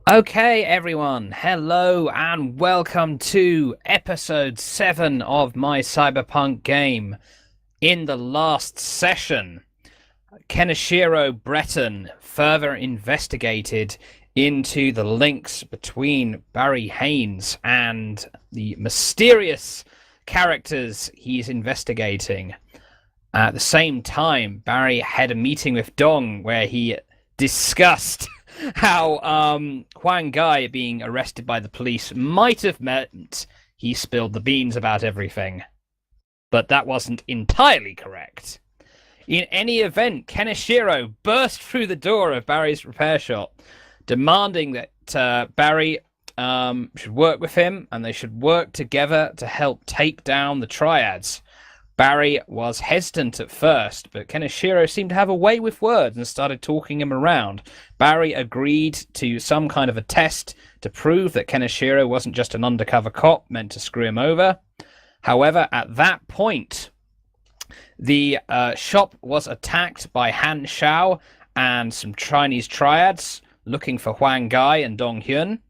Okay, everyone, hello and welcome to episode 7 of my Cyberpunk game. In the last session, Kenishiro Breton further investigated into the links between Barry Haynes and the mysterious characters he's investigating. At the same time, Barry had a meeting with Dong where he discussed how Huang Gai being arrested by the police might have meant he spilled the beans about everything. But that wasn't entirely correct. In any event, Kenishiro burst through the door of Barry's repair shop, demanding that Barry should work with him and they should work together to help take down the triads. Barry was hesitant at first, but Kenishiro seemed to have a way with words and started talking him around. Barry agreed to some kind of a test to prove that Kenishiro wasn't just an undercover cop meant to screw him over. However, at that point, the shop was attacked by Han Shao and some Chinese triads looking for Huang Gai and Dong Hyun.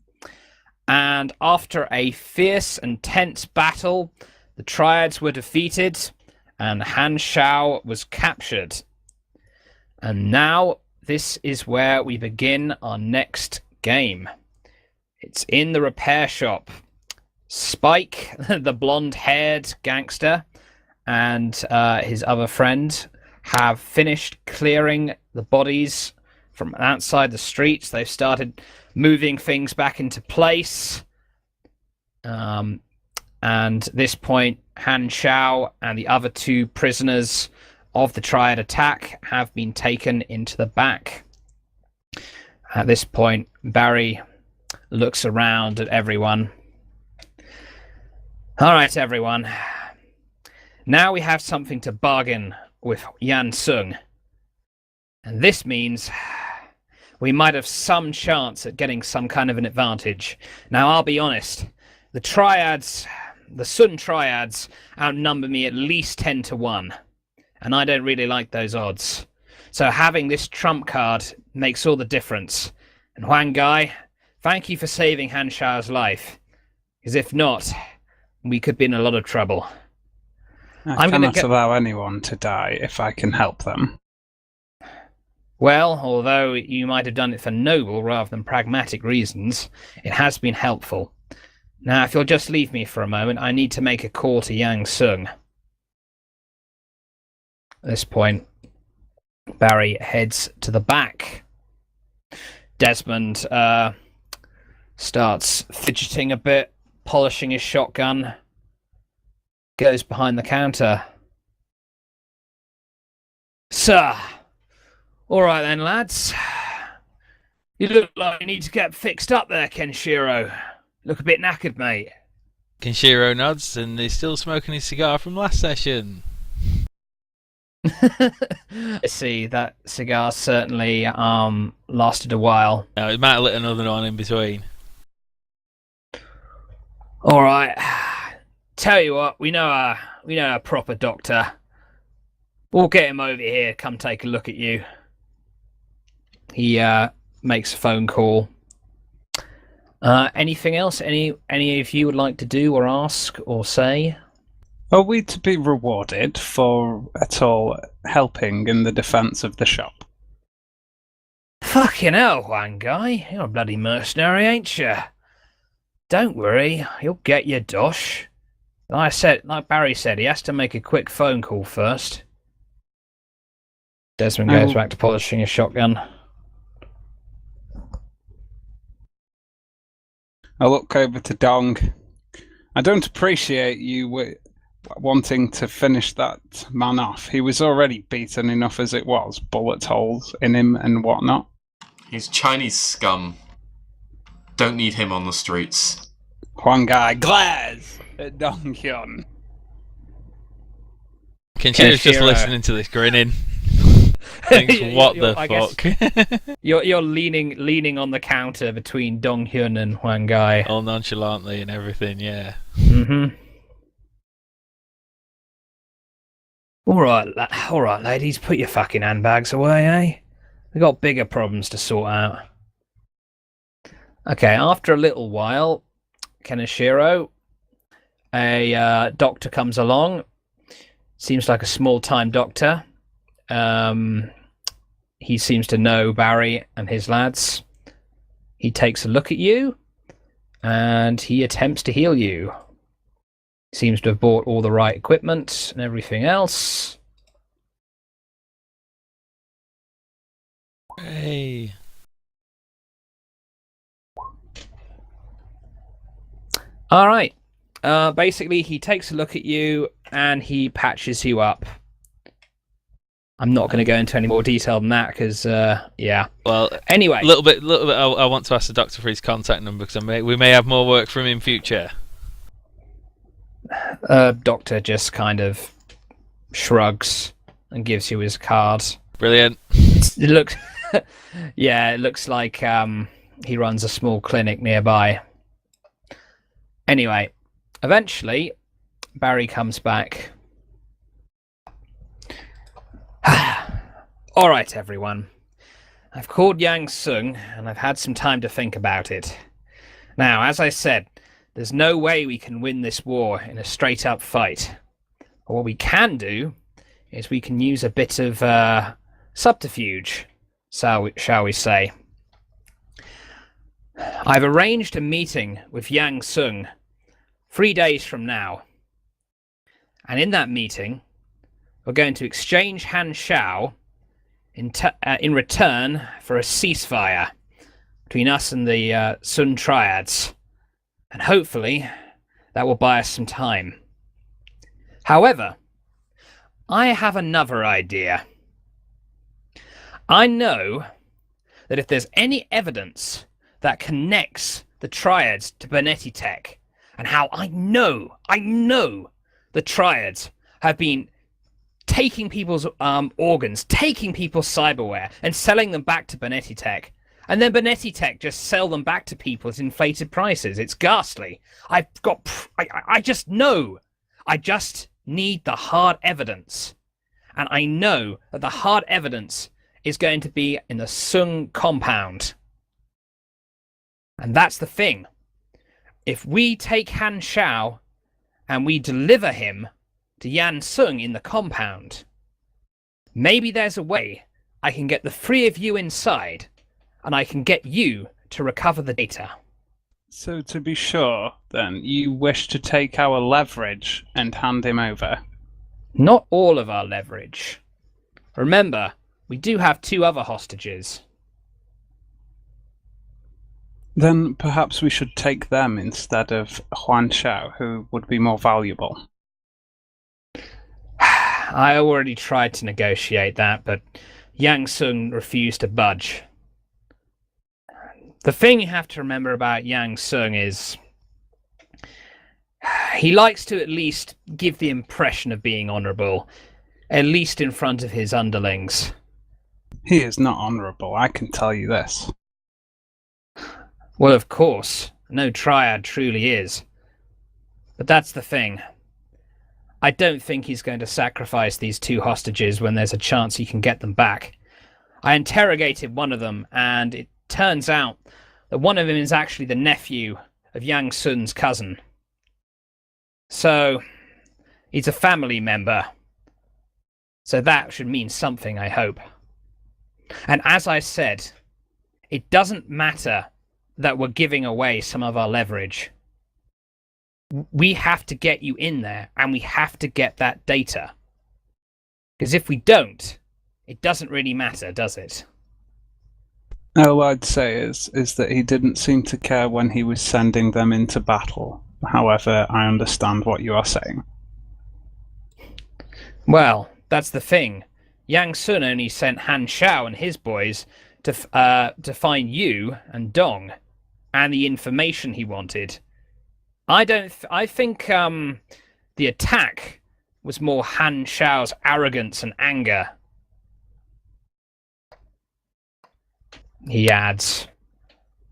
And after a fierce and tense battle, the triads were defeated, and Han Shao was captured. And now, this is where we begin our next game. It's in the repair shop. Spike, the blonde-haired gangster, and his other friend have finished clearing the bodies from outside the streets. They've started moving things back into place. And at this point, Han Shao and the other two prisoners of the Triad attack have been taken into the back. At this point, Barry looks around at everyone. All right, everyone. Now we have something to bargain with Yan Sung. And this means we might have some chance at getting some kind of an advantage. Now, I'll be honest. The Sun Triads outnumber me at least 10-1, and I don't really like those odds. So having this trump card makes all the difference. And Huang Gai, thank you for saving Han Shao's life, because if not, we could be in a lot of trouble. I cannot allow anyone to die if I can help them. Well, although you might have done it for noble rather than pragmatic reasons, it has been helpful. Now, if you'll just leave me for a moment, I need to make a call to Yang Sung. At this point, Barry heads to the back. Desmond starts fidgeting a bit, polishing his shotgun, goes behind the counter. Sir! Alright then, lads. You look like you need to get fixed up there, Kenshiro. Look a bit knackered, mate. Kenshiro nods, and he's still smoking his cigar from last session. I see, that cigar certainly lasted a while. No, it might have lit another one in between. Alright. Tell you what, we know a proper doctor. We'll get him over here, come take a look at you. He makes a phone call. Anything else? Any of you would like to do or ask or say? Are we to be rewarded for at all helping in the defence of the shop? Fucking hell, Huang Gai. You're a bloody mercenary, ain't you? Don't worry, you'll get your dosh. Like Barry said, he has to make a quick phone call first. Desmond goes back to polishing his shotgun. I look over to Dong. I don't appreciate you wanting to finish that man off. He was already beaten enough as it was, bullet holes in him and whatnot. He's Chinese scum. Don't need him on the streets. Huang Gai glares at Dong Hyun. Kenshiro's just listening to this, grinning. Thanks, what the fuck? You're leaning on the counter between Dong Hyun and Huang Gai. All nonchalantly and everything, yeah. Mm-hmm. All right, ladies, put your fucking handbags away, eh? We got bigger problems to sort out. Okay, after a little while, Kenishiro, a doctor comes along. Seems like a small-time doctor. He seems to know Barry and his lads. He takes a look at you, and he attempts to heal you. Seems to have bought all the right equipment and everything else. Hey. All right. Basically, he takes a look at you and he patches you up. I'm not going to go into any more detail than that because, yeah. Well, anyway, a little bit. I want to ask the doctor for his contact number because we may have more work from him in future. Doctor just kind of shrugs and gives you his card. Brilliant. It looks, yeah, it looks like he runs a small clinic nearby. Anyway, eventually, Barry comes back. All right, everyone. I've called Yang Sung, and I've had some time to think about it. Now, as I said, there's no way we can win this war in a straight-up fight. But what we can do is we can use a bit of subterfuge, shall we say. I've arranged a meeting with Yang Sung 3 days from now. And in that meeting, we're going to exchange Han Shao in return for a ceasefire between us and the Sun Triads. And hopefully, that will buy us some time. However, I have another idea. I know that if there's any evidence that connects the Triads to Benetti Tech, and how I know the Triads have been taking people's organs, taking people's cyberware, and selling them back to Benetti Tech, and then Benetti Tech just sell them back to people at inflated prices. It's ghastly. I just know. I just need the hard evidence. And I know that the hard evidence is going to be in the Sung compound. And that's the thing. If we take Han Shao and we deliver him to Yan Sung in the compound, maybe there's a way I can get the three of you inside and I can get you to recover the data. So to be sure, then, you wish to take our leverage and hand him over? Not all of our leverage. Remember, we do have 2 other hostages. Then perhaps we should take them instead of Huan Shao, who would be more valuable. I already tried to negotiate that, but Yang Sung refused to budge. The thing you have to remember about Yang Sung is he likes to at least give the impression of being honourable, at least in front of his underlings. He is not honourable, I can tell you this. Well, of course, no triad truly is. But that's the thing. I don't think he's going to sacrifice these 2 hostages when there's a chance he can get them back. I interrogated one of them, and it turns out that one of them is actually the nephew of Yang Sun's cousin. So, he's a family member. So that should mean something, I hope. And as I said, it doesn't matter that we're giving away some of our leverage. We have to get you in there, and we have to get that data. Because if we don't, it doesn't really matter, does it? All I'd say is that he didn't seem to care when he was sending them into battle. However, I understand what you are saying. Well, that's the thing. Yang Sun only sent Han Shao and his boys to find you and Dong, and the information he wanted. I think the attack was more Han Shao's arrogance and anger. He adds.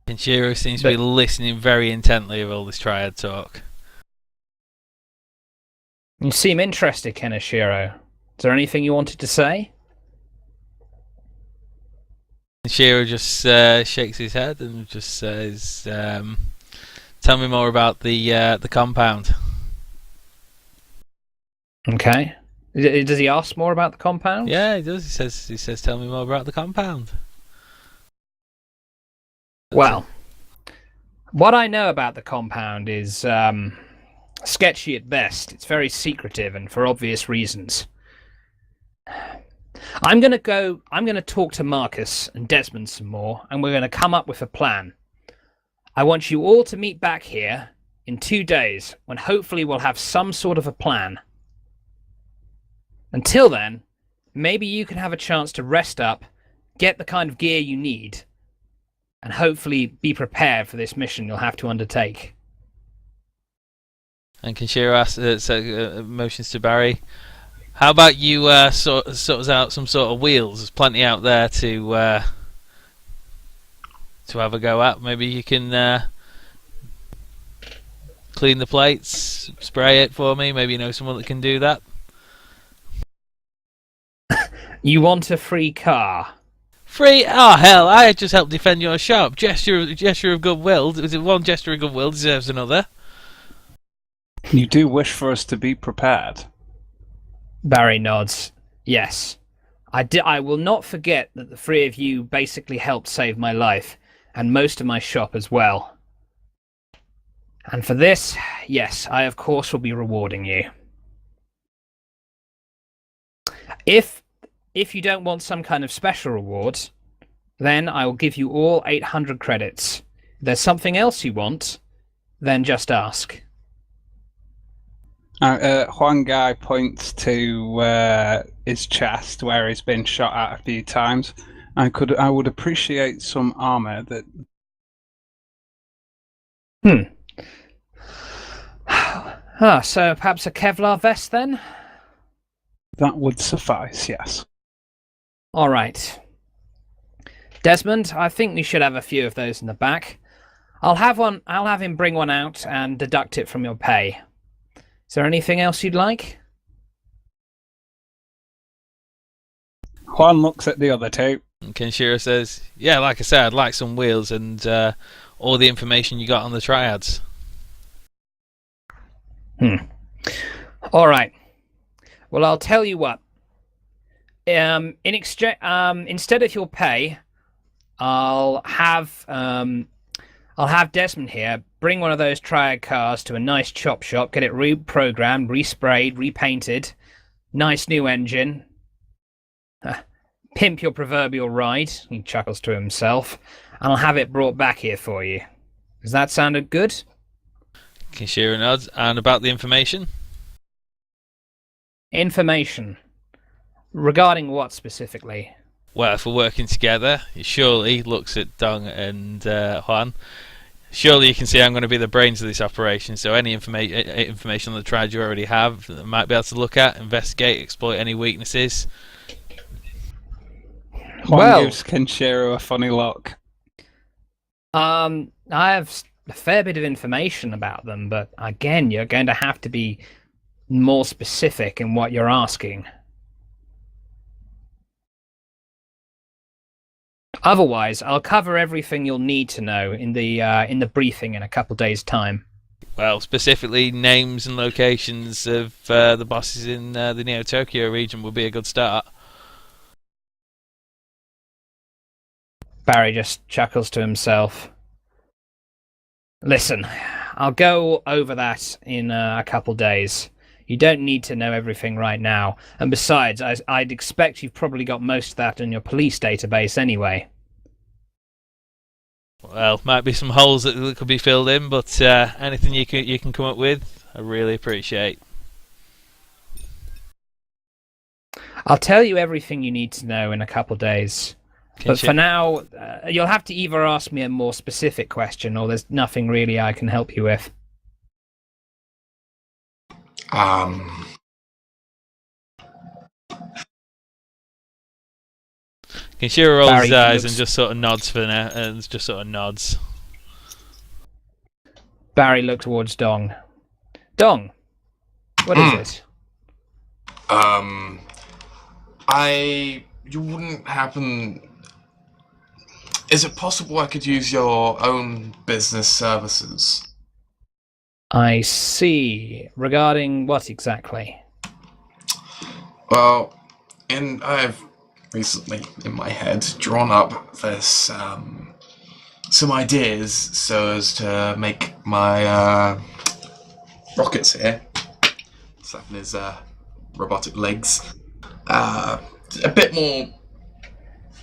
Kenshiro seems to be listening very intently of all this triad talk. You seem interested, Kenshiro. Is there anything you wanted to say? Shiro just shakes his head and just says, "Tell me more about the compound." Okay. Does he ask more about the compound? Yeah, he does. He says, "Tell me more about the compound." Well, what I know about the compound is sketchy at best. It's very secretive, and for obvious reasons. I'm going to talk to Marcus and Desmond some more, and we're going to come up with a plan. I want you all to meet back here in 2 days, when hopefully we'll have some sort of a plan. Until then, maybe you can have a chance to rest up, get the kind of gear you need, and hopefully be prepared for this mission you'll have to undertake. And Kenshiro motions to Barry. How about you sort us out some sort of wheels? There's plenty out there to have a go at. Maybe you can clean the plates, spray it for me. Maybe you know someone that can do that. You want a free car? Free? Oh hell! I just helped defend your shop. Gesture of goodwill. One gesture of goodwill deserves another. You do wish for us to be prepared. Barry nods. Yes. I will not forget that the three of you basically helped save my life, and most of my shop as well. And for this, yes, I of course will be rewarding you. If you don't want some kind of special reward, then I will give you all 800 credits. If there's something else you want, then just ask. Huang Gai points to his chest where he's been shot at a few times. I would appreciate some armor that. So perhaps a Kevlar vest then? That would suffice, yes. All right. Desmond, I think we should have a few of those in the back. I'll have him bring one out and deduct it from your pay. Is there anything else you'd like? Juan looks at the other two. And Kenshiro says, "Yeah, like I said, I'd like some wheels and all the information you got on the triads." All right. Well, I'll tell you what. Instead of your pay, I'll have Desmond here bring one of those triad cars to a nice chop shop, get it reprogrammed, resprayed, repainted, nice new engine. Pimp your proverbial ride, he chuckles to himself, and I'll have it brought back here for you. Does that sound good? Kenshiro nods. And about the information? Information. Regarding what specifically? Well, if we're working together, surely, looks at Dong and Juan, surely you can see I'm going to be the brains of this operation, so any information on the triad you already have that I might be able to look at, investigate, exploit any weaknesses. Juan gives Kenshiro a funny look. I have a fair bit of information about them, but again, you're going to have to be more specific in what you're asking. Otherwise, I'll cover everything you'll need to know in the briefing in a couple days' time. Well, specifically names and locations of the bosses in the Neo Tokyo region would be a good start. Barry just chuckles to himself. Listen, I'll go over that in a couple days. You don't need to know everything right now. And besides, I'd expect you've probably got most of that in your police database anyway. Well, might be some holes that could be filled in, but anything you can come up with, I really appreciate. I'll tell you everything you need to know in a couple days. But for now, you'll have to either ask me a more specific question, or there's nothing really I can help you with. Kenshiro rolls Barry his eyes looks... and just sort of nods for now, and just sort of nods. Barry looked towards Dong. Dong, what is it? You wouldn't happen Is it possible I could use your own business services? I see. Regarding what exactly? Well, I've recently, in my head, drawn up this, some ideas so as to make my, rockets here, slapping his, robotic legs, a bit more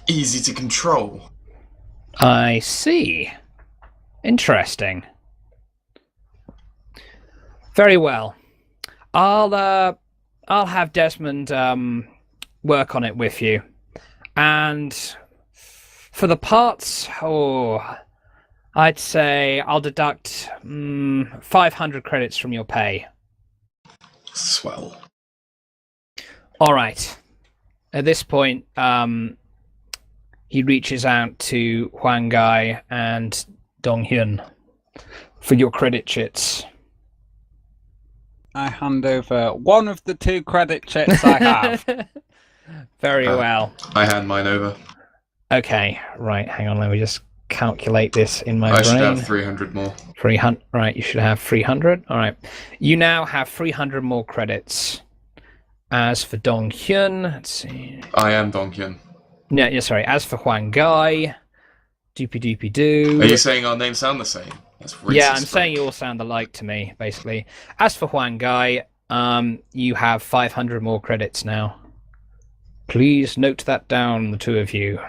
easy to control. I see. Interesting. Very well. I'll have Desmond work on it with you. And for the parts, I'd say I'll deduct 500 credits from your pay. Swell. All right. At this point, he reaches out to Huang Gai and Dong Hyun for your credit chits. I hand over one of the 2 credit chits I have. Very well. I hand mine over. Okay, right, hang on, let me just calculate this in my I brain. should have 300 more. 300, right, you should have 300. All right. You now have 300 more credits. As for Dong Hyun, let's see. I am Donkyun. No, yeah, sorry. As for Huang Gai, doopy doopy doo. Are you saying our names sound the same? That's racist. Yeah, I'm saying you all sound alike to me, basically. As for Huang Gai, you have 500 more credits now. Please note that down, the 2 of you.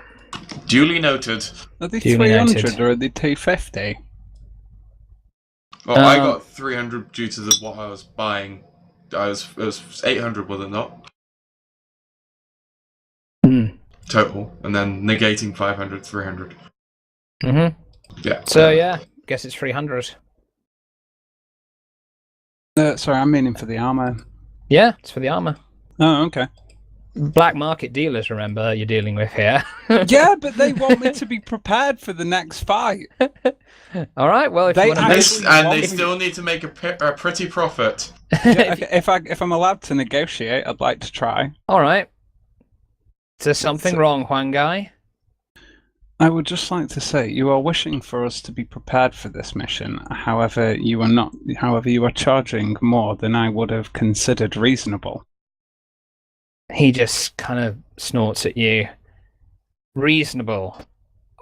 Duly noted. Are they Duly 300 noted. or are they 250? Well, I got 300 due to what I was buying. It was 800, was it not? Total, and then negating 500, 300. Yeah. So, yeah, guess it's 300. Sorry, I'm meaning for the armor. Yeah, it's for the armor. Oh, okay. Black market dealers, remember, you're dealing with here. Yeah, but they want me to be prepared for the next fight. All right, well, if They you want to... actually- And they still need to make a pretty profit. Yeah, okay, if I'm allowed to negotiate, I'd like to try. All right. Is there something wrong, Huang Gai? I would just like to say you are wishing for us to be prepared for this mission. However, you are not. However, you are charging more than I would have considered reasonable. He just kind of snorts at you. Reasonable.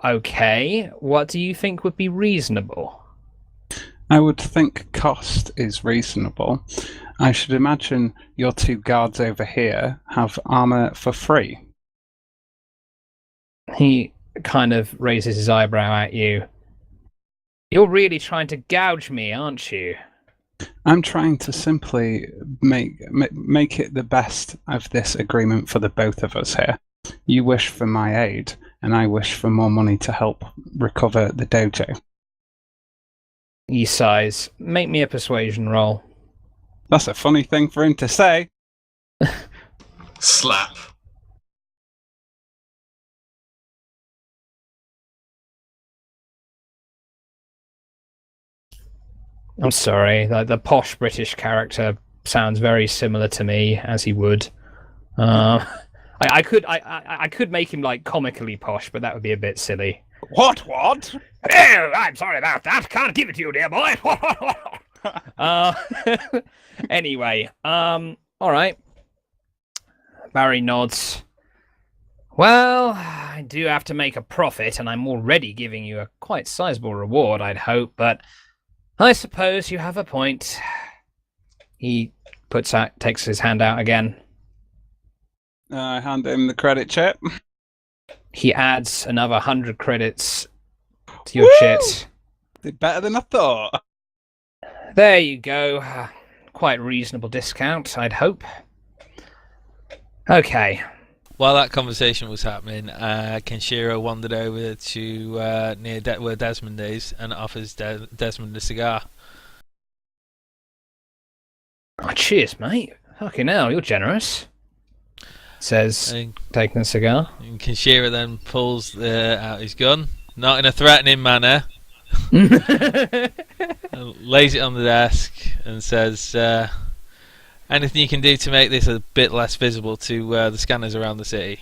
Okay. What do you think would be reasonable? I would think cost is reasonable. I should imagine your 2 guards over here have armor for free. He kind of raises his eyebrow at you. You're really trying to gouge me, aren't you? I'm trying to simply make it the best of this agreement for the both of us here. You wish for my aid, and I wish for more money to help recover the dojo. He sighs. Make me a persuasion roll. That's a funny thing for him to say. Slap. I'm sorry. The posh British character sounds very similar to me, as he would. I could make him like comically posh, but that would be a bit silly. What? Oh, I'm sorry about that. Can't give it to you, dear boy. Anyway, all right. Barry nods. Well, I do have to make a profit, and I'm already giving you a quite sizable reward, I'd hope, but I suppose you have a point. He takes his hand out again. I hand him the credit check. He adds another 100 credits to your chit. Did better than I thought. There you go. Quite reasonable discount, I'd hope. Okay. While that conversation was happening, Kenshiro wandered over to near where Desmond is and offers Desmond a cigar. Oh, cheers, mate. Fucking hell, you're generous. Says, taking a cigar. And Kenshiro then pulls out his gun, not in a threatening manner, and lays it on the desk and says, anything you can do to make this a bit less visible to the scanners around the city?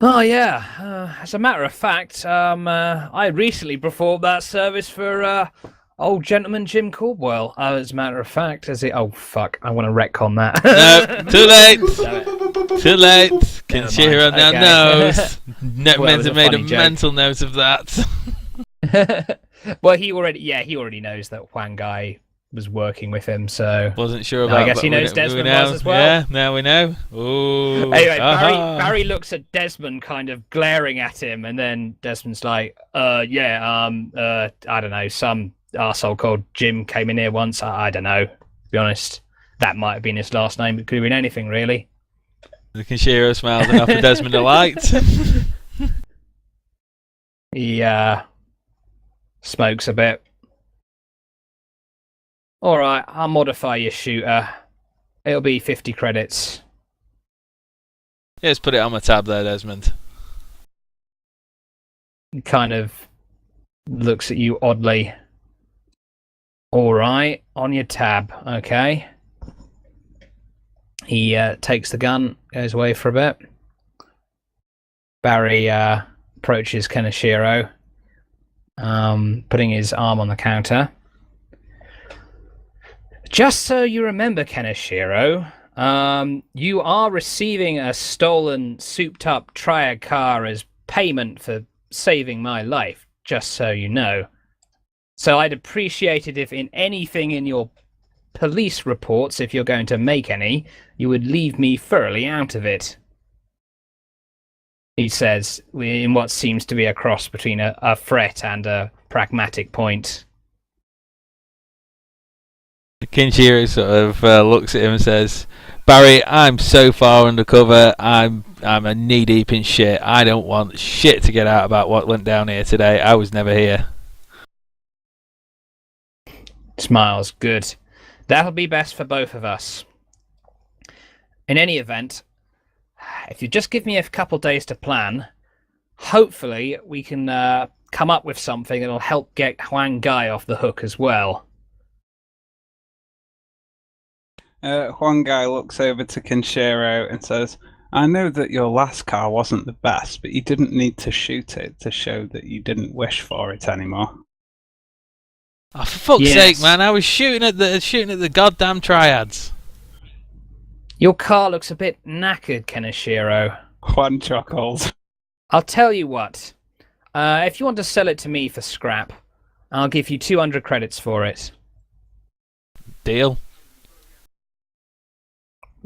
Oh yeah. As a matter of fact, I recently performed that service for old gentleman Jim Caldwell. As a matter of fact, oh fuck, I want to retcon that. No, too late. Damn it. Too late. Never Kinshiro mind. now Okay. knows. Well, it Netmans was have a made a funny joke. mental note of that. Well, he already knows that Huang Gai was working with him, so Wasn't sure No, I about. guess but he we knows know- Desmond we know. was as well. Yeah, now we know. Ooh. Anyway, aha. Barry looks at Desmond, kind of glaring at him, and then Desmond's like, I don't know, some arsehole called Jim came in here once. I don't know, to be honest. That might have been his last name. It could have been anything, really. The Kinshiro smiles and offers Desmond a light. He smokes a bit. All right, I'll modify your shooter. It'll be 50 credits. Yeah, just put it on my tab there, Desmond. He kind of looks at you oddly. All right, on your tab, okay. He takes the gun, goes away for a bit. Barry approaches Kenishiro, putting his arm on the counter. Just so you remember, Kenishiro, you are receiving a stolen, souped-up Triad car as payment for saving my life, just so you know. So I'd appreciate it if in anything in your police reports, if you're going to make any, you would leave me thoroughly out of it. He says, in what seems to be a cross between a threat and a pragmatic point. Kinshiro sort of looks at him and says, "Barry, I'm so far undercover. I'm a knee deep in shit. I don't want shit to get out about what went down here today. I was never here." Smiles. Good. That'll be best for both of us. In any event, if you just give me a couple days to plan, hopefully we can come up with something that'll help get Huang Gai off the hook as well. Huang Gai looks over to Kenshiro and says, I know that your last car wasn't the best, but you didn't need to shoot it to show that you didn't wish for it anymore. Oh, for fuck's Yes. sake, man! I was shooting at the goddamn triads. Your car looks a bit knackered, Kenishiro. Juan chuckles. I'll tell you what. If you want to sell it to me for scrap, I'll give you 200 credits for it. Deal.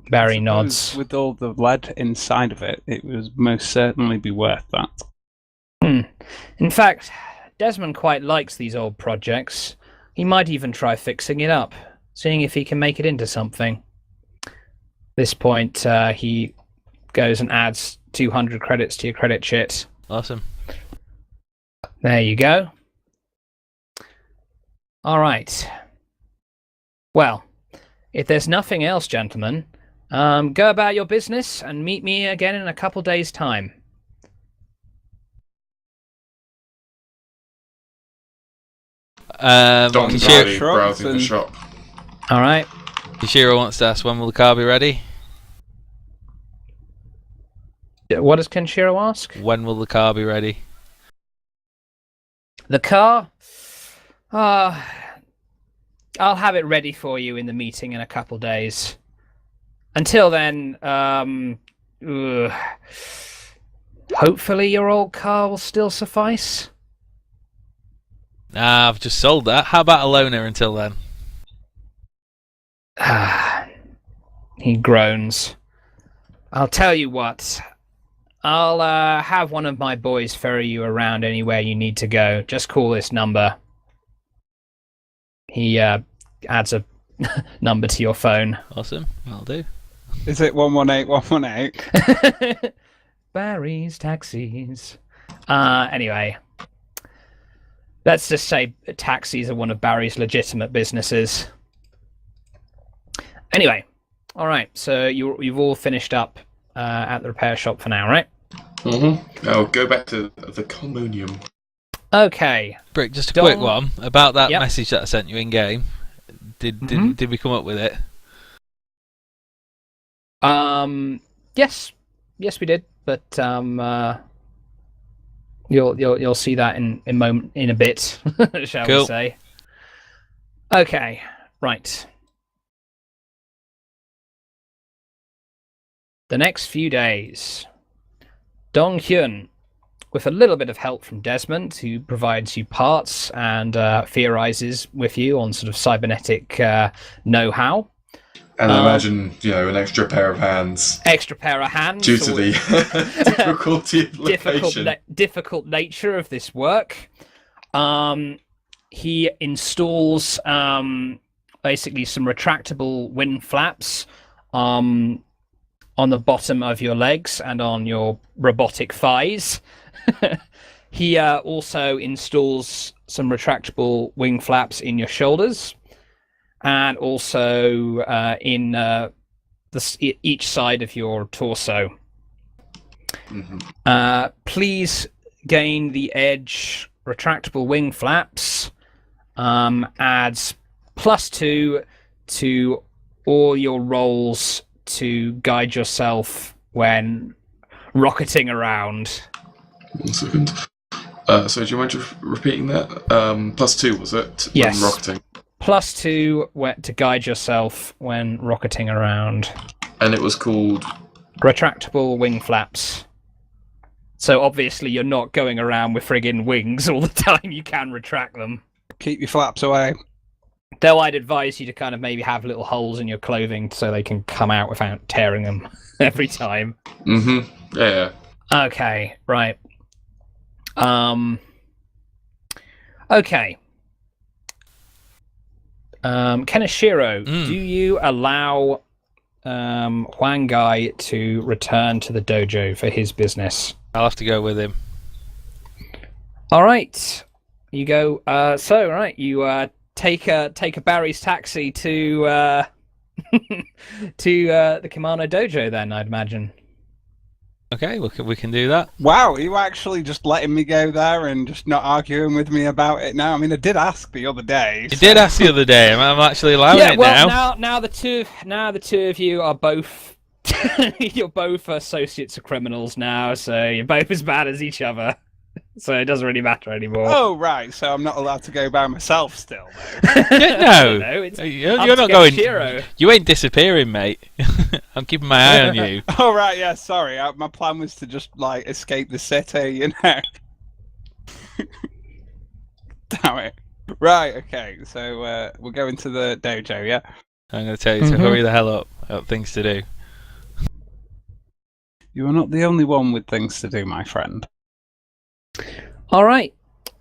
Barry I suppose nods. With all the lead inside of it, it would most certainly be worth that. In fact, Desmond quite likes these old projects. He might even try fixing it up, seeing if he can make it into something. At this point, he goes and adds 200 credits to your credit sheet. Awesome. There you go. All right. Well, if there's nothing else, gentlemen, go about your business and meet me again in a couple days' time. Don Kinshiro, browsing the shop. All right. Kinshiro wants to ask when will the car be ready? What does Kenshiro ask? When will the car be ready? The car? I'll have it ready for you in the meeting in a couple days. Until then, hopefully your old car will still suffice. Nah, I've just sold that. How about a loaner until then? He groans. I'll tell you what. I'll have one of my boys ferry you around anywhere you need to go. Just call this number. He adds a number to your phone. Awesome. I'll do. Is it 118 118? Barry's taxis. Anyway. Let's just say taxis are one of Barry's legitimate businesses. Anyway. Alright, so you've all finished up at the repair shop for now, right? Mm-hmm. I'll go back to the communium. Okay. Brick, just a quick Dong. one about that Yep. message that I sent you in game. Did we come up with it? Yes, we did. but you'll see that in a bit, shall we say? Okay, right. The next few days, Dong Hyun, with a little bit of help from Desmond, who provides you parts and theorizes with you on sort of cybernetic know-how. And I imagine, an extra pair of hands. Extra pair of hands. Due to the difficulty of location. Difficult nature of this work. He installs basically some retractable wing flaps on the bottom of your legs and on your robotic thighs. He also installs some retractable wing flaps in your shoulders, and also in each side of your torso. Mm-hmm. Please gain the edge retractable wing flaps. Adds +2 to all your rolls to guide yourself when rocketing around. 1 second. So do you mind just repeating that? +2, was it? Yes. When rocketing. +2 to guide yourself when rocketing around. And it was called? Retractable wing flaps. So obviously you're not going around with friggin' wings all the time. You can retract them. Keep your flaps away. Though I'd advise you to kind of maybe have little holes in your clothing so they can come out without tearing them every time. Mm-hmm. Yeah. Okay, right. Okay. Kenishiro, do you allow Huang Gai to return to the dojo for his business? I'll have to go with him. All right. You go. You take a Barry's taxi to the Kimono Dojo. Then I'd imagine. Okay, we can do that. Wow, are you actually just letting me go there and just not arguing with me about it now? I mean, I did ask the other day. You did ask the other day. I'm actually allowing it now. Now the two of you are both you're both associates of criminals now, so you're both as bad as each other. So it doesn't really matter anymore. Oh, right. So I'm not allowed to go by myself still, though. No, you're not going. You ain't disappearing, mate. I'm keeping my eye on you. Oh, right. Yeah. Sorry. My plan was to just escape the city, Damn it. Right. Okay. So we're going to the dojo. Yeah. I'm going to tell you to hurry the hell up. I've got things to do. You are not the only one with things to do, my friend. All right.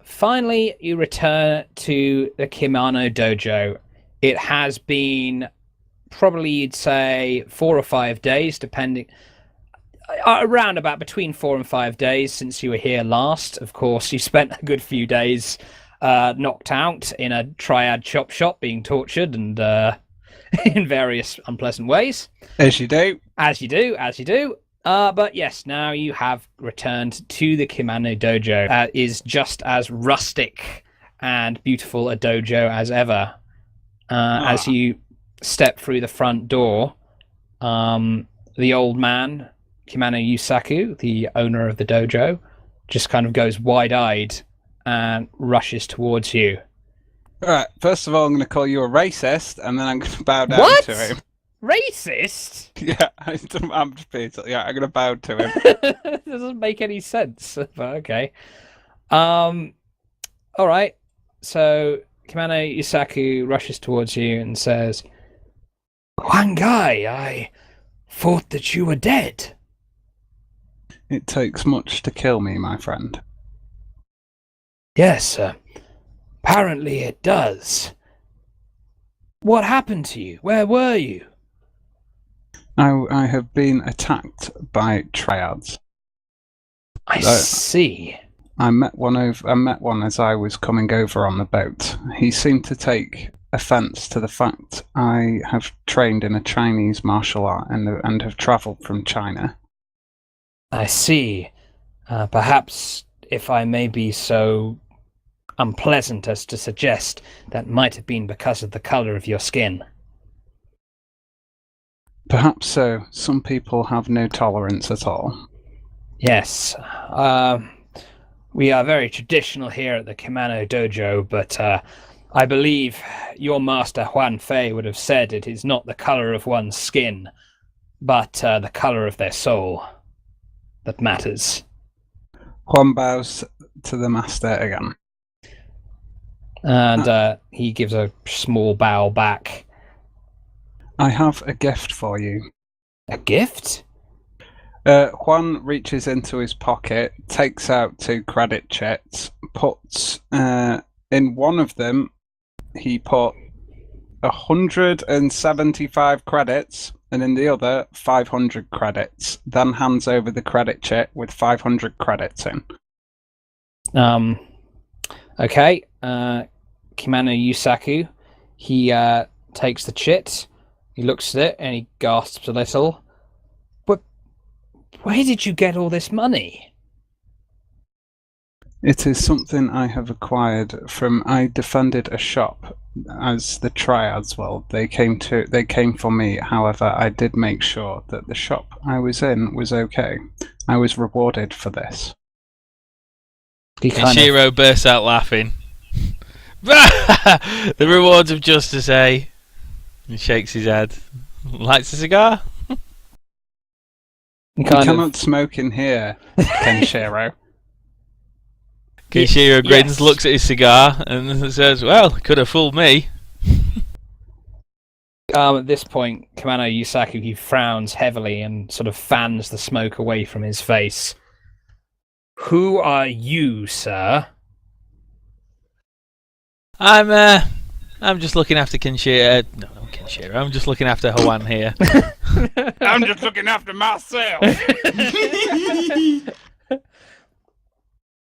Finally, you return to the Kimono Dojo. It has been probably, you'd say, 4 or 5 days, depending. Around about between 4 and 5 days since you were here last. Of course, you spent a good few days knocked out in a triad chop shop, being tortured and in various unpleasant ways. As you do. As you do. But yes, now you have returned to the Kimono Dojo. Is just as rustic and beautiful a dojo as ever. As you step through the front door, the old man, Kimono Yusaku, the owner of the dojo, just kind of goes wide-eyed and rushes towards you. All right, first of all, I'm going to call you a racist, and then I'm going to bow down to him. Racist? Yeah, I'm just being silly. Yeah, I'm going to bow to him. It doesn't make any sense, but okay. All right. So Kimono Yusaku rushes towards you and says, "Huang Gai, I thought that you were dead." It takes much to kill me, my friend. Yes, apparently it does. What happened to you? Where were you? I have been attacked by triads. I see. I met one as I was coming over on the boat. He seemed to take offence to the fact I have trained in a Chinese martial art and have travelled from China. I see. Perhaps, if I may be so unpleasant as to suggest, that might have been because of the colour of your skin. Perhaps so. Some people have no tolerance at all. Yes. We are very traditional here at the Kimono Dojo, but I believe your master Huan Fei would have said it is not the color of one's skin, but the color of their soul that matters. Juan bows to the master again. And he gives a small bow back. I have a gift for you. A gift? Juan reaches into his pocket, takes out 2 credit checks, puts in one of them, he put 175 credits, and in the other, 500 credits. Then hands over the credit check with 500 credits in. Okay. Kimono Yusaku, he takes the chit, he looks at it, and he gasps a little. But where did you get all this money? It is something I have acquired from. I defended a shop as the triads. Well, they came for me. However, I did make sure that the shop I was in was okay. I was rewarded for this. Shiro bursts out laughing. The rewards of justice, eh? He shakes his head. Lights a cigar? You cannot smoke in here, Kenshiro. Kenshiro grins, looks at his cigar, and says, "Well, could have fooled me." At this point, Kimono Yusaku, he frowns heavily and sort of fans the smoke away from his face. Who are you, sir? I'm just looking after Kenshiro. No, not Kenshiro. I'm just looking after Juan here. I'm just looking after myself.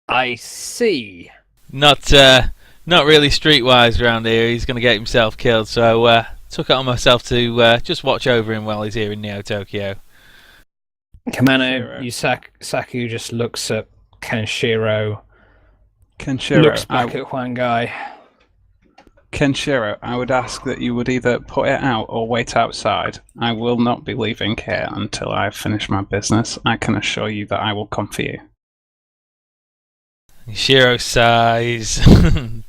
I see. Not really streetwise around here. He's going to get himself killed, so took it on myself to just watch over him while he's here in Neo Tokyo. Kimono Yusaku just looks at Kenshiro. Looks back at Huan Guy. Kenshiro, I would ask that you would either put it out or wait outside. I will not be leaving here until I have finished my business. I can assure you that I will come for you. Shiro sighs,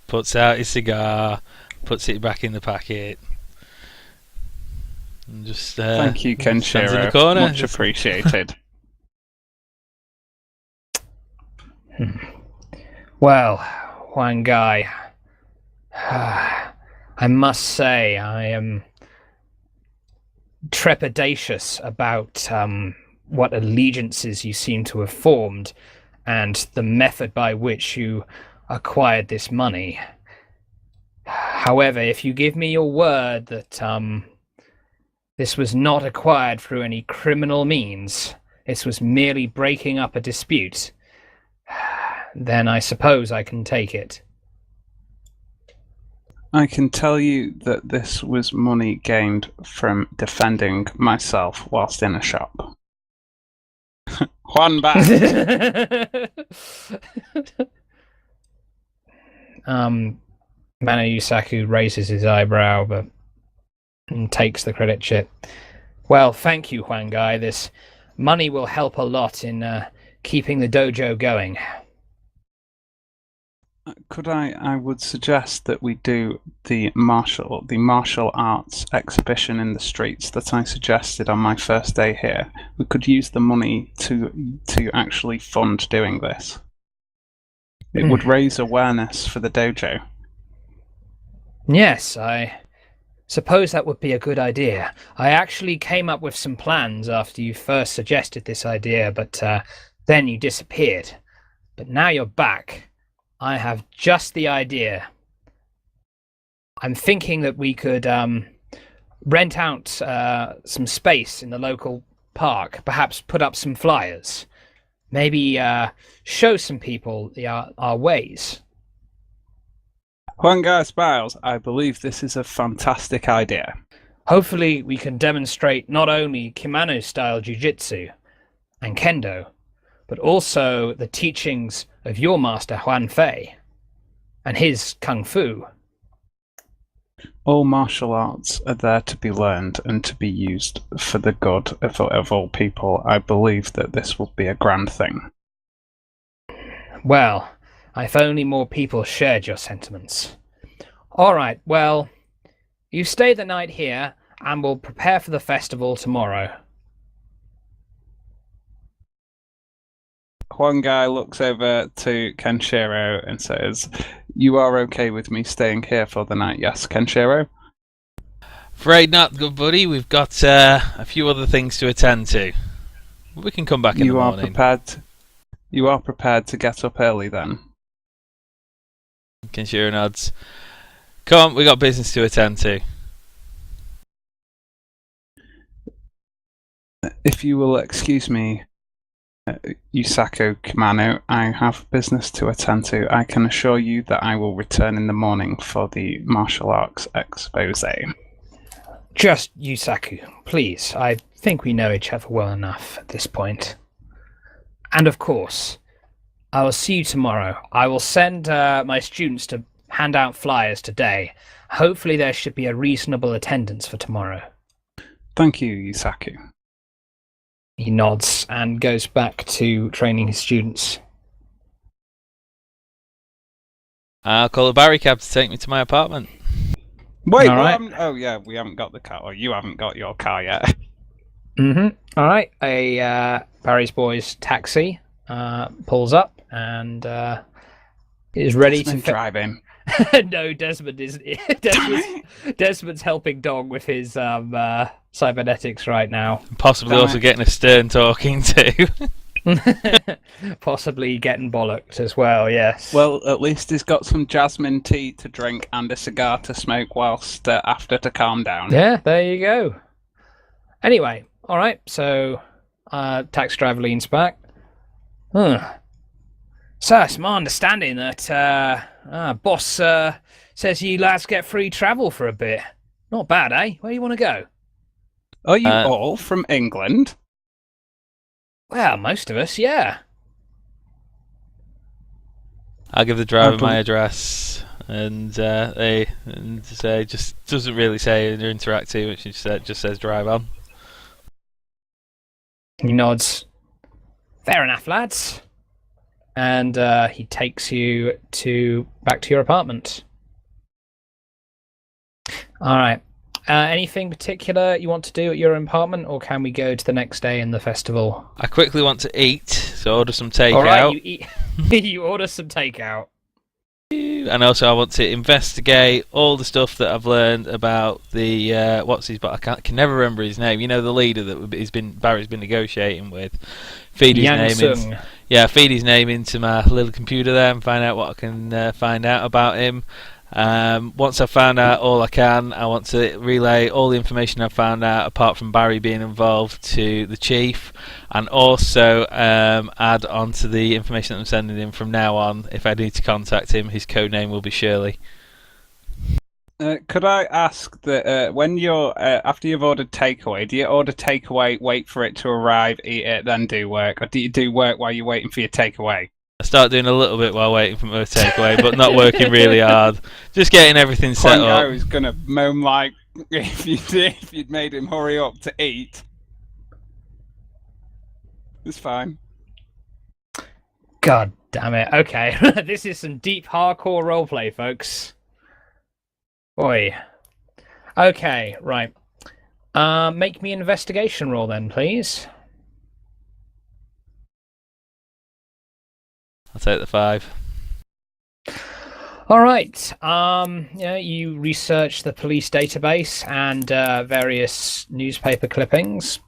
puts out his cigar, puts it back in the packet. And just thank you, Kenshiro. In the corner. Much appreciated. Well, Huan Guy, I must say I am trepidatious about what allegiances you seem to have formed and the method by which you acquired this money. However, if you give me your word that this was not acquired through any criminal means, this was merely breaking up a dispute, then I suppose I can take it. I can tell you that this was money gained from defending myself whilst in a shop. Juan back. Mano Yusaku raises his eyebrow and takes the credit chip. Well, thank you, Huan Guy. This money will help a lot in keeping the dojo going. Could I would suggest that we do the martial arts exhibition in the streets that I suggested on my first day here. We could use the money to actually fund doing this. It would raise awareness for the dojo. Yes, I suppose that would be a good idea. I actually came up with some plans after you first suggested this idea, but then you disappeared. But now you're back. I have just the idea. I'm thinking that we could rent out some space in the local park, perhaps put up some flyers, maybe show some people our ways. Juan Guy smiles. I believe this is a fantastic idea. Hopefully we can demonstrate not only kimono-style jiu-jitsu and kendo, but also the teachings of your master Huan Fei and his kung fu. All martial arts are there to be learned and to be used for the good of all people. I believe that this will be a grand thing. Well, if only more people shared your sentiments. All right, well, you stay the night here, and we'll prepare for the festival tomorrow. One guy looks over to Kenshiro and says, "You are okay with me staying here for the night, yes, Kenshiro?" Afraid not, good buddy. We've got a few other things to attend to. We can come back in the morning. You are prepared to get up early then? Kenshiro nods. Come on, we got business to attend to. If you will excuse me, Yusaku Kimano, I have business to attend to. I can assure you that I will return in the morning for the martial arts expose. Just Yusaku, please. I think we know each other well enough at this point. And of course, I will see you tomorrow. I will send my students to hand out flyers today. Hopefully there should be a reasonable attendance for tomorrow. Thank you, Yusaku. He nods and goes back to training his students. I'll call a Barry cab to take me to my apartment. Wait, All right. oh yeah, we haven't got the car, or you haven't got your car yet. All right. Barry's boy's taxi pulls up and is ready Desmond to driving. No, Desmond is. Desmond's helping Dong with his cybernetics right now. Possibly Damn also it. getting a stern talking to. Possibly getting bollocked as well. Yes. Well, at least he's got some jasmine tea to drink and a cigar to smoke whilst after to calm down. Yeah, there you go. Anyway, all right. So, taxi driver leans back. So, it's my understanding that boss says you lads get free travel for a bit. Not bad, eh? Where do you want to go? Are you all from England? Well, most of us, yeah. I'll give the driver my address, and they say just doesn't really say or interact too much. He just says drive on. He nods. Fair enough, lads. And he takes you back to your apartment. All right. Anything particular you want to do at your apartment, or can we go to the next day in the festival? I quickly want to eat, so order some takeout. All right, you eat. You order some takeout. And also, I want to investigate all the stuff that I've learned about the but I can never remember his name. You know, the leader that Barry's been negotiating with. Feed his name into my little computer there and find out what I can find out about him. Once I've found out all I can, I want to relay all the information I've found out, apart from Barry being involved, to the chief, and also add on to the information that I'm sending him from now on. If I need to contact him, his code name will be Shirley. Could I ask that when you're after you've ordered takeaway, do you order takeaway, wait for it to arrive, eat it, then do work, or do you do work while you're waiting for your takeaway? I start doing a little bit while waiting for my takeaway, but not working really hard. Just getting everything set up. I was gonna moan like if you'd made him hurry up to eat. It's fine. God damn it. Okay. This is some deep hardcore roleplay, folks. Boy. Okay, right. Make me an investigation roll then, please. I'll take the 5. All right. You research the police database and various newspaper clippings.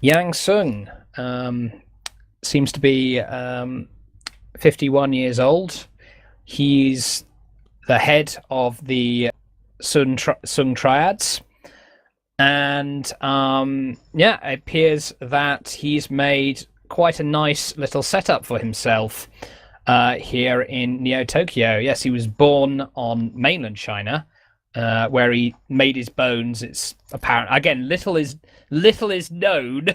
Yang Sung seems to be 51 years old. He's the head of the Sung Triads. And it appears that he's made quite a nice little setup for himself here in Neo Tokyo. Yes, he was born on mainland China, where he made his bones. It's apparent. Again, little is known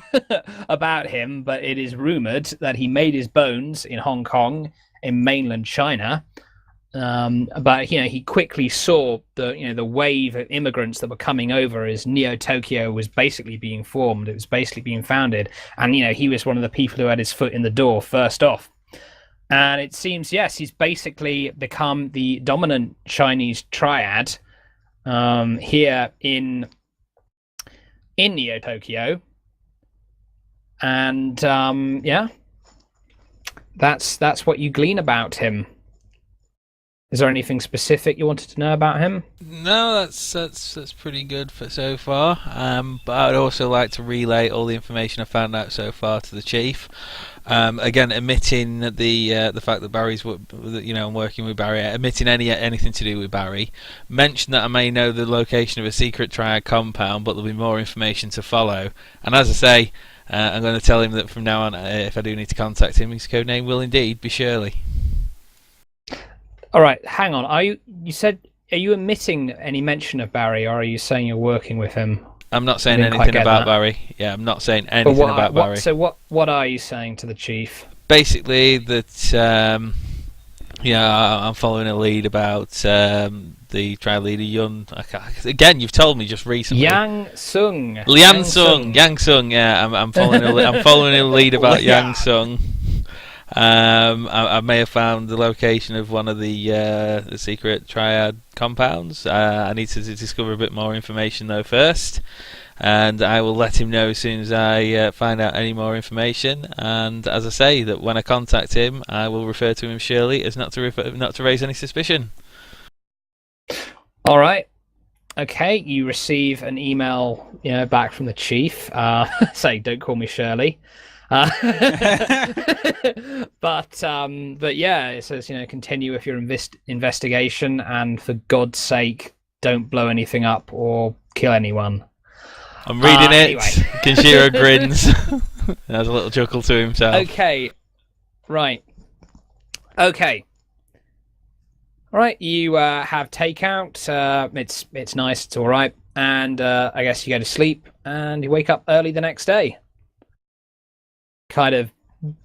about him, but it is rumored that he made his bones in Hong Kong, in mainland China, But he quickly saw the wave of immigrants that were coming over as Neo Tokyo was basically being formed. It was basically being founded, and he was one of the people who had his foot in the door first off. And it seems, yes, he's basically become the dominant Chinese triad here in Neo Tokyo. And that's what you glean about him. Is there anything specific you wanted to know about him? No, that's pretty good so far. But I'd also like to relay all the information I found out so far to the chief. Again, omitting the fact that Barry's, I'm working with Barry, omitting anything to do with Barry. Mention that I may know the location of a secret triad compound, but there'll be more information to follow. And as I say, I'm going to tell him that from now on, if I do need to contact him, his codename will indeed be Shirley. All right, hang on. Are you omitting any mention of Barry, or are you saying you're working with him? I'm not saying anything about Barry. Yeah, I'm not saying anything about Barry. So what are you saying to the chief? Basically, that I'm following a lead about the trial leader Yun. Again, you've told me just recently. Yang Sung. Yang Sung. Yeah, I'm following a lead about Yang Sung. I may have found the location of one of the secret triad compounds. I need to discover a bit more information though first, and I will let him know as soon as I find out any more information. And as I say, that when I contact him, I will refer to him Shirley as not to raise any suspicion. All right. Okay, you receive an email, back from the chief, saying, "Don't call me Shirley." But yeah, it says, continue with your investigation, and for God's sake, don't blow anything up or kill anyone. I'm reading it. Anyway. Kenshiro grins. Has a little chuckle to himself. Okay. Right. Okay. All right. You have takeout. It's nice. It's all right. And I guess you go to sleep and you wake up early the next day. Kind of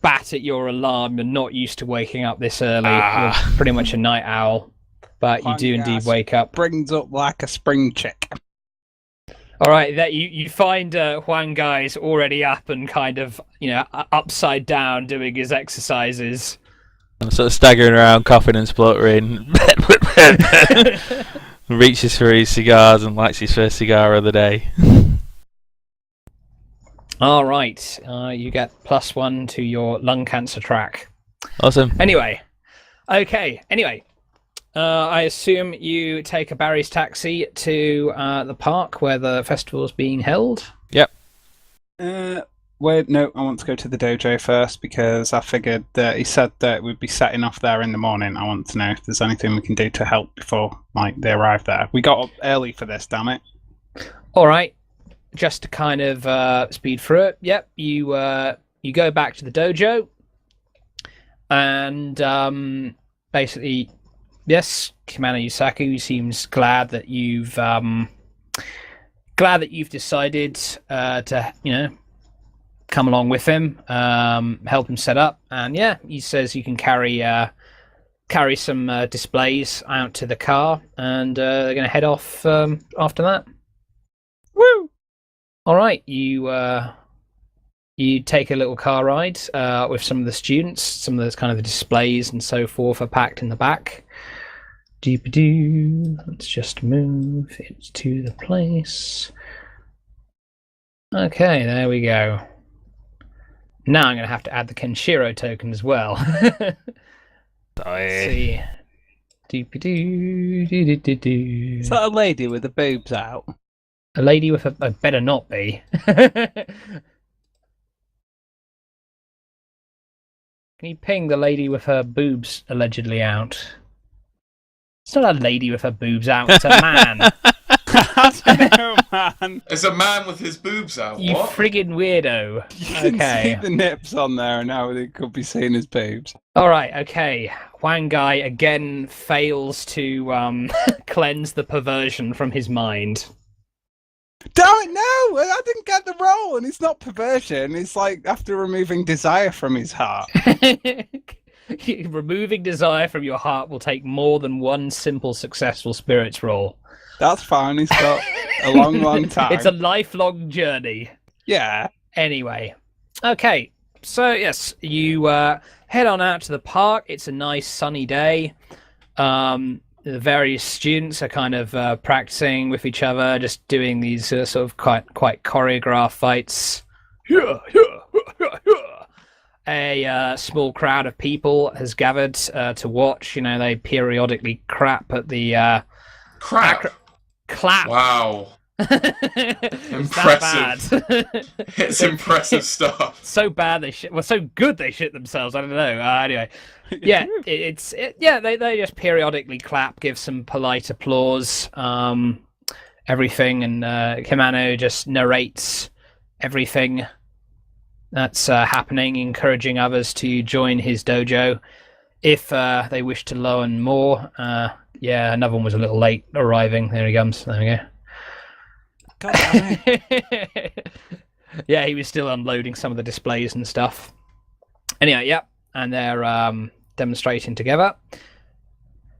bat at your alarm. You're not used to waking up this early. You're pretty much a night owl, but you do indeed wake up. Brings up like a spring chick. All right, that you find Huang Gai's already up and kind of upside down doing his exercises. I'm sort of staggering around, coughing and spluttering. Reaches for his cigars and lights his first cigar of the day. All right, you get +1 to your lung cancer track. Awesome. Anyway, I assume you take a Barry's taxi to the park where the festival is being held. Yep. Wait, no, I want to go to the dojo first because I figured that he said that we'd be setting off there in the morning. I want to know if there's anything we can do to help before they arrive there. We got up early for this, damn it. All right. Just to kind of speed through it, yep, you go back to the dojo, and basically, yes, Commander Yusaku seems glad that you've decided to come along with him, help him set up, and yeah, he says you can carry some displays out to the car, and they're going to head off after that. Woo! All right, you take a little car ride with some of the students. Some of those kind of the displays and so forth are packed in the back. Doop-a-doo. Let's just move it to the place. Okay, there we go. Now I'm going to have to add the Kenshiro token as well. Let's see. Doop-a-doo, doo-doo-doo-doo. Is that a lady with the boobs out? A lady with a better not be. Can you ping the lady with her boobs allegedly out? It's not a lady with her boobs out, it's a man. I don't know, man. It's a man with his boobs out. You what? friggin' weirdo. You can see the nips on there and how they could be seen as boobs. Alright, okay. Huang Gai again fails to cleanse the perversion from his mind. Damn it, no! I didn't get the role, and it's not perversion. It's like after removing desire from his heart. Removing desire from your heart will take more than one simple successful spirits roll. That's fine. He's got a long time. It's a lifelong journey. Yeah. Anyway, okay. So yes, you head on out to the park. It's a nice sunny day. The various students are kind of practicing with each other, just doing these sort of quite choreographed fights. A small crowd of people has gathered to watch. You know, they periodically clap at the Crap. clap. Wow. Impressive. It's impressive stuff. So bad they shit. Well, so good they shit themselves. I don't know. Anyway, yeah, they just periodically clap, give some polite applause, everything, and Kimano just narrates everything that's happening, encouraging others to join his dojo if they wish to learn more. Yeah, another one was a little late arriving. There he comes. There we go. God damn it. Yeah, he was still unloading some of the displays and stuff. Anyway, yeah, and they're demonstrating together.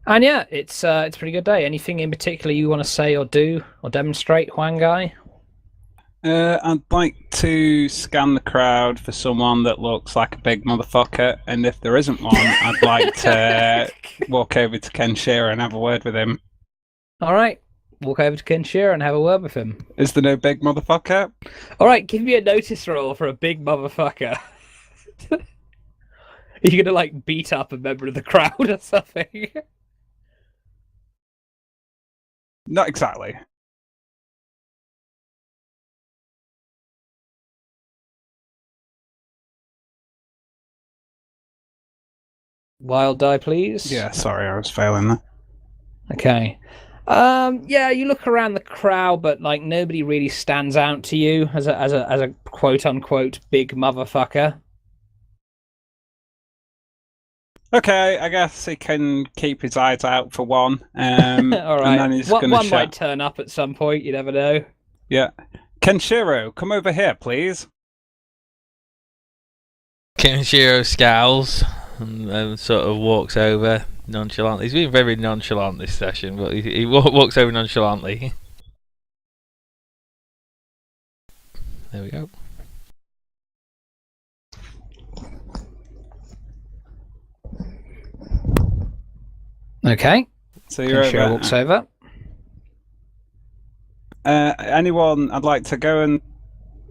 And yeah, it's a pretty good day. Anything in particular you want to say or do or demonstrate, Huang Gai? I'd like to scan the crowd for someone that looks like a big motherfucker, and if there isn't one, I'd like to walk over to Kenshiro and have a word with him. All right, walk over to Kenshiro and have a word with him. Is there no big motherfucker? All right, give me a notice roll for a big motherfucker. Are you gonna like beat up a member of the crowd or something? Not exactly. Wild die, please. Yeah, sorry, I was failing there. Okay. Yeah, you look around the crowd, but like nobody really stands out to you as a quote unquote big motherfucker. Okay, I guess he can keep his eyes out for one. All right. And then he's One gonna shout. might turn up at some point. You never know. Yeah, Kenshiro, come over here, please. Kenshiro scowls and then sort of walks over nonchalantly. He's been very nonchalant this session, but he walks over nonchalantly. There we go. Okay. So you're Kenshiro over. walks over. Anyone, I'd like to go and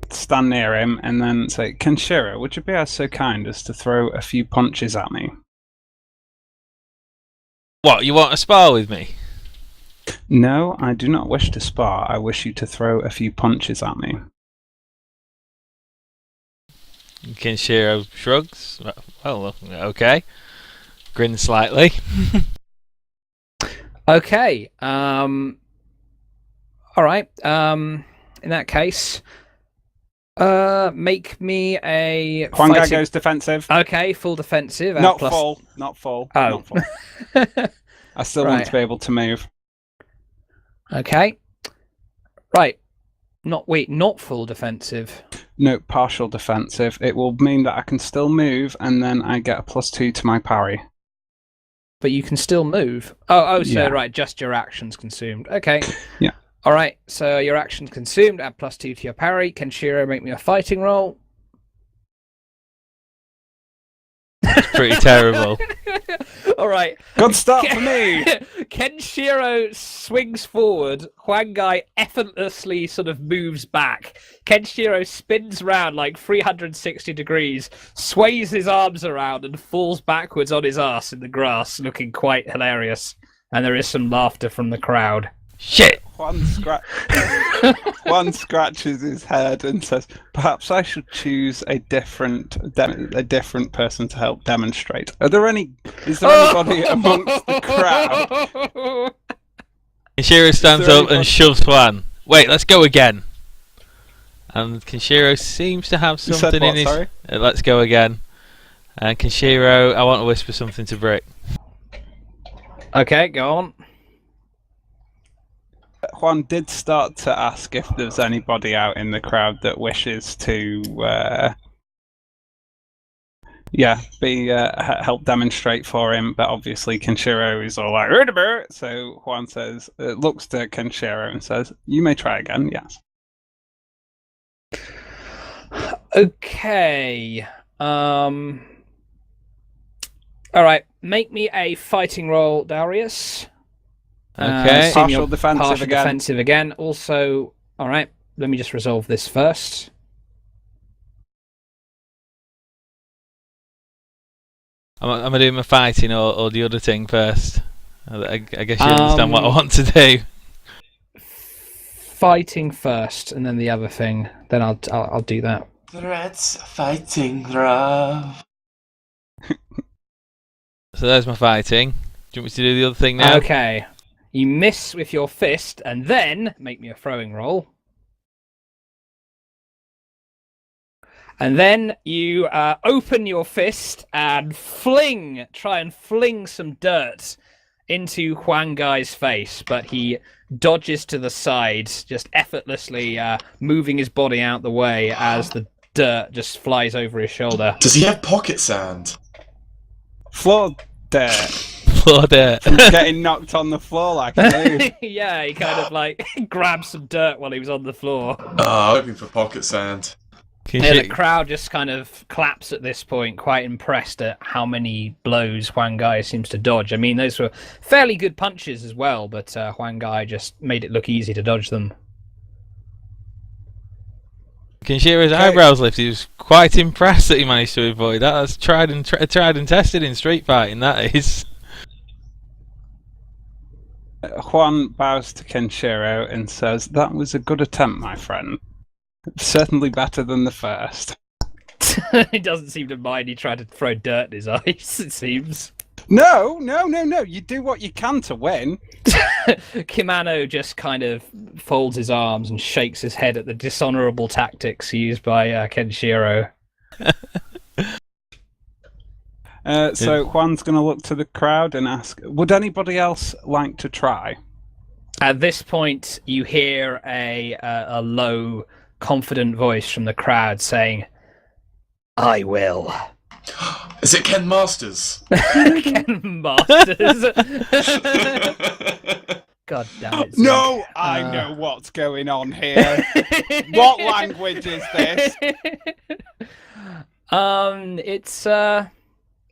stand near him and then say, Kenshiro, would you be so kind as to throw a few punches at me? What, you want to spar with me? No, I do not wish to spar. I wish you to throw a few punches at me. Kenshiro shrugs. Well, okay. Grins slightly. Okay. All right. In that case, make me a Huang Gai fighting... goes defensive. Okay, full defensive. Not plus... full. Not full. Oh. Not full. I still want to be able to move. Okay. Right. Not full defensive. No, partial defensive. It will mean that I can still move, and then I get a +2 to my parry. But you can still move. So Yeah. right, just your actions consumed. Okay. Yeah. All right. So your actions consumed. Add +2 to your parry. Kenshiro, make me a fighting roll. It's pretty terrible. All right. Good start for me. Kenshiro swings forward. Huang Gai effortlessly sort of moves back. Kenshiro spins round like 360 degrees, sways his arms around, and falls backwards on his ass in the grass, looking quite hilarious. And there is some laughter from the crowd. Shit! Juan scratches his head and says, "Perhaps I should choose a different person to help demonstrate. Is there anybody amongst the crowd?" Kenshiro stands up and shoves Juan. Wait, let's go again. And Kenshiro seems to have something in his... Sorry? Let's go again. And Kenshiro, I want to whisper something to Brick. Okay, go on. Juan did start to ask if there's anybody out in the crowd that wishes to help demonstrate for him, but obviously Kenshiro is all like, "Rudiber!" So Juan says, looks to Kenshiro and says, "You may try again, yes." Okay. All right. Make me a fighting roll, Darius. Okay. Partial defensive Partial again. defensive again. Also, all right. Let me just resolve this first. Am I doing my fighting or the other thing first? I guess you understand what I want to do. Fighting first, and then the other thing. Then I'll do that. Threats, fighting, love. So there's my fighting. Do you want me to do the other thing now? Okay. You miss with your fist, and then make me a throwing roll. And then you open your fist and try and fling some dirt into Huang Gai's face, but he dodges to the side, just effortlessly moving his body out the way as the dirt just flies over his shoulder. Does he have pocket sand? Floor dirt. Floor dirt. From getting knocked on the floor like a dude. Yeah, he kind of like grabbed some dirt while he was on the floor. I'm hoping for pocket sand. Yeah, the crowd just kind of claps at this point, quite impressed at how many blows Huang Gai seems to dodge. I mean, those were fairly good punches as well, but Huang Gai just made it look easy to dodge them. Kenshiro's eyebrows lift. He was quite impressed that he managed to avoid that. That's tried and tested in street fighting, that is. Juan bows to Kenshiro and says, "That was a good attempt, my friend. Certainly better than the first." He doesn't seem to mind. He tried to throw dirt in his eyes, it seems. No. You do what you can to win. Kimano just kind of folds his arms and shakes his head at the dishonourable tactics used by Kenshiro. So Juan's going to look to the crowd and ask, would anybody else like to try? At this point, you hear a low, confident voice from the crowd saying, "I will." Is it Ken Masters? Ken Masters. God damn it. Zach. No, I know what's going on here. What language is this?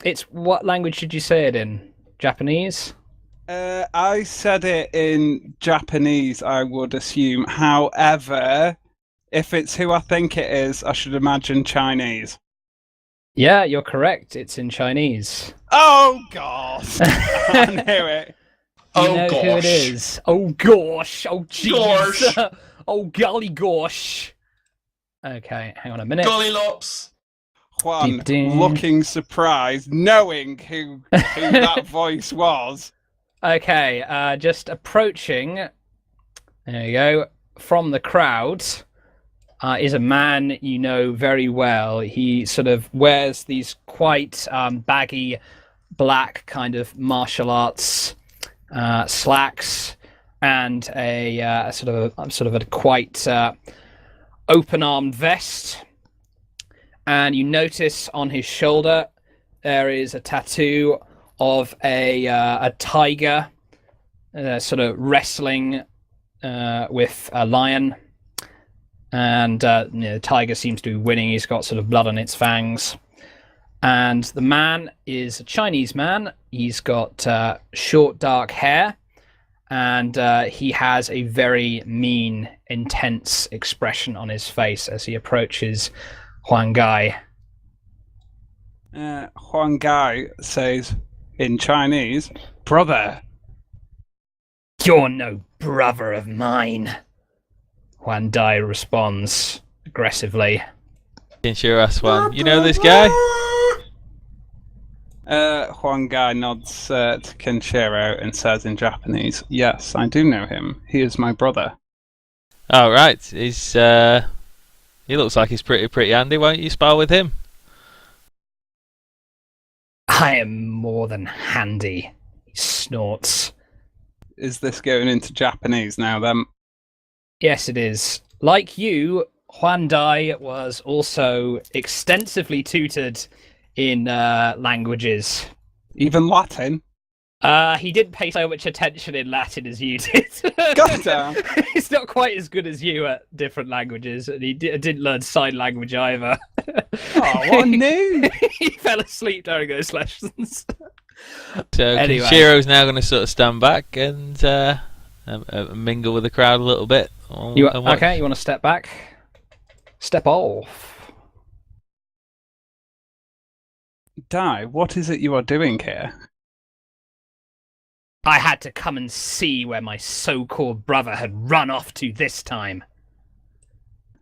It's what language did you say it in? Japanese? I said it in Japanese, I would assume. However, if it's who I think it is, I should imagine Chinese. Yeah, you're correct. It's in Chinese. Oh, gosh. I knew it. You Oh, know gosh. who it is. Oh, gosh. Oh, jeez. Gosh. Oh, golly gosh. Okay, hang on a minute. Gollylops. Juan, Dee-dee. looking surprised, knowing who that voice was. Okay, just approaching. There you go. From the crowd is a man you know very well. He sort of wears these quite baggy black kind of martial arts slacks and a sort of a quite open-armed vest. And you notice on his shoulder there is a tattoo of a tiger sort of wrestling with a lion. And the tiger seems to be winning. He's got sort of blood on its fangs. And the man is a Chinese man. He's got short, dark hair. And he has a very mean, intense expression on his face as he approaches Huang Gai. Huang Gai says in Chinese, "Brother." "You're no brother of mine," Huang Gai responds aggressively. Kenshiro asks Juan, "You know this guy?" Huang Gai nods to Kenshiro and says in Japanese, "Yes, I do know him. He is my brother." Oh, right. He looks like he's pretty handy. Won't you spar with him? "I am more than handy," he snorts. Is this going into Japanese now then? Yes, it is. Like you, Huan Dai was also extensively tutored in languages. Even Latin? He didn't pay so much attention in Latin as you did. God damn. He's not quite as good as you at different languages, and he didn't learn sign language either. Oh, what a noob! He fell asleep during those lessons. So Anyway. Kenshiro's now going to sort of stand back and mingle with the crowd a little bit. Okay, you want to step back? Step off. Dai, what is it you are doing here? I had to come and see where my so-called brother had run off to this time.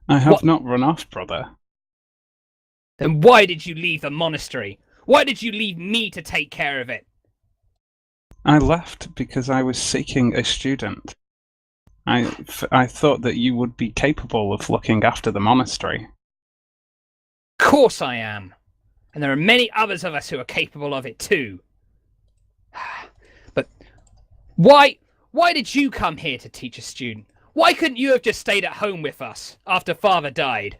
I have What? not run off, brother. Then why did you leave the monastery? Why did you leave me to take care of it? I left because I was seeking a student. I thought that you would be capable of looking after the monastery. Of course I am. And there are many others of us who are capable of it too. But why did you come here to teach a student? Why couldn't you have just stayed at home with us after Father died?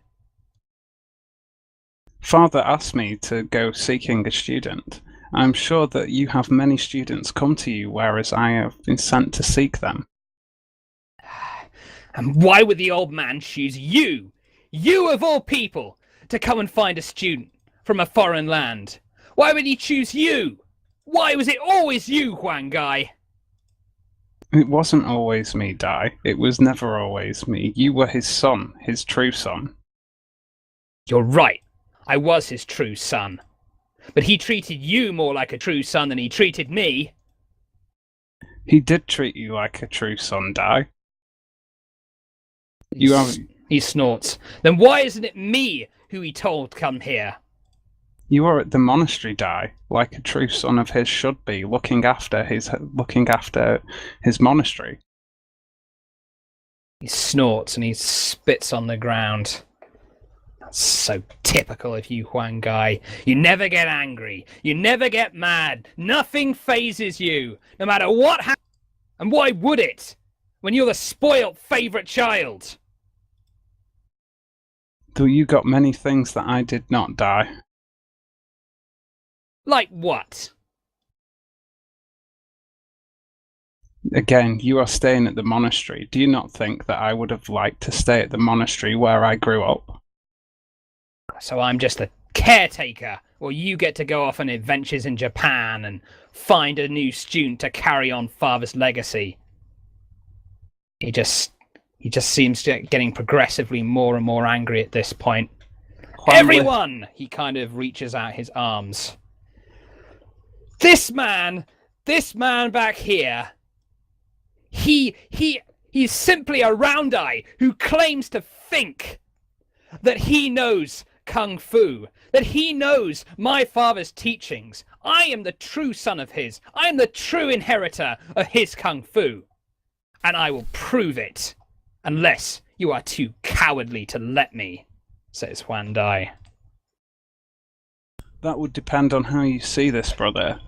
Father asked me to go seeking a student. I'm sure that you have many students come to you, whereas I have been sent to seek them. And why would the old man choose you of all people, to come and find a student from a foreign land? Why would he choose you? Why was it always you, Huang Gai? It wasn't always me, Dai. It was never always me. You were his son, his true son. You're right. I was his true son. But he treated you more like a true son than he treated me. He did treat you like a true son, Dai. He snorts. Then why isn't it me who he told come here? You are at the monastery, Dai, like a true son of his should be, looking after his monastery. He snorts and he spits on the ground. That's so typical of you, Huang Gai. You never get angry. You never get mad. Nothing phases you, no matter what happens. And why would it, when you're the spoilt favourite child? Though you got many things that I did not, Dai. Like what? Again, you are staying at the monastery. Do you not think that I would have liked to stay at the monastery where I grew up? So I'm just a caretaker, or you get to go off on adventures in Japan and find a new student to carry on Father's legacy. He just seems to getting progressively more and more angry at this point. Everyone! He kind of reaches out his arms. This man back here, he's simply a round eye who claims to think that he knows Kung Fu, that he knows my father's teachings. I am the true son of his. I am the true inheritor of his Kung Fu. And I will prove it, unless you are too cowardly to let me, says Huan Dai. That would depend on how you see this, brother.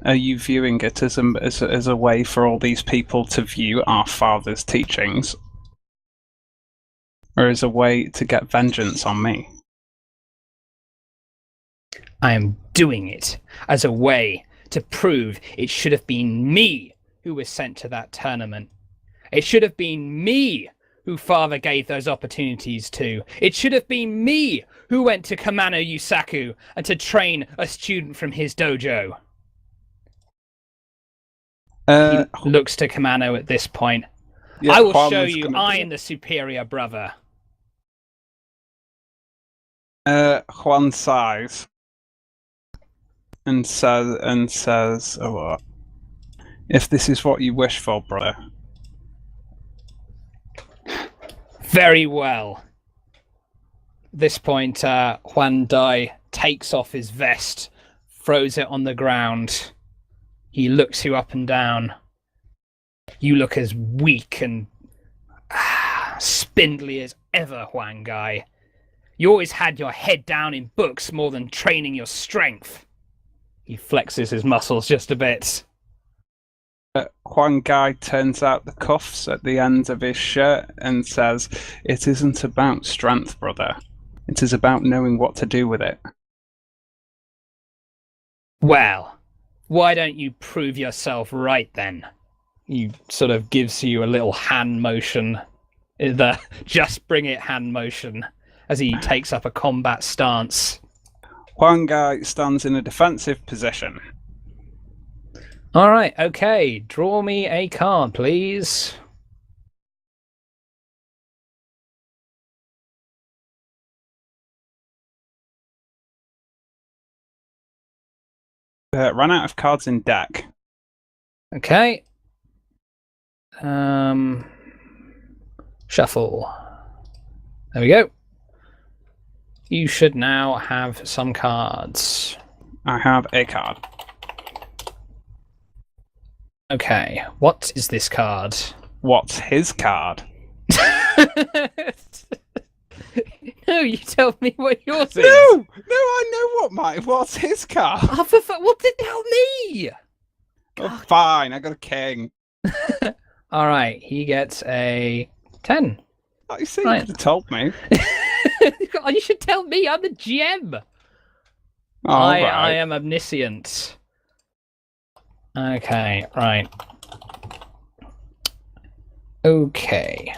Are you viewing it as a way for all these people to view our father's teachings? Or as a way to get vengeance on me? I am doing it as a way to prove it should have been me who was sent to that tournament. It should have been me who Father gave those opportunities to. It should have been me who went to Kamano Yusaku and to train a student from his dojo. He looks to Kamano at this point. Yeah, I will Juan show was you gonna I do am the superior brother. Juan sighs and says, "Oh, if this is what you wish for, brother." Very well. At this point, Huan Dai takes off his vest, throws it on the ground. He looks you up and down. You look as weak and spindly as ever, Huang Gai. You always had your head down in books more than training your strength. He flexes his muscles just a bit. Huang Gai turns out the cuffs at the end of his shirt and says, "It isn't about strength, brother. It is about knowing what to do with it." Well, why don't you prove yourself right then? He sort of gives you a little hand motion, the just bring it hand motion, as he takes up a combat stance. Huang Gai stands in a defensive position. All right, okay. Draw me a card, please. Ran out of cards in deck. Okay. Shuffle. There we go. You should now have some cards. I have a card. Okay, what is this card? What's his card? No, you tell me what yours is. No, I know what mine. What's his card? Oh, for what did tell me? Oh, fine, I got a king. All right, he gets a 10. Oh, you see, Right. you could have told me. You should tell me. I'm the GM. Oh, I right. am omniscient. Okay, right. Okay.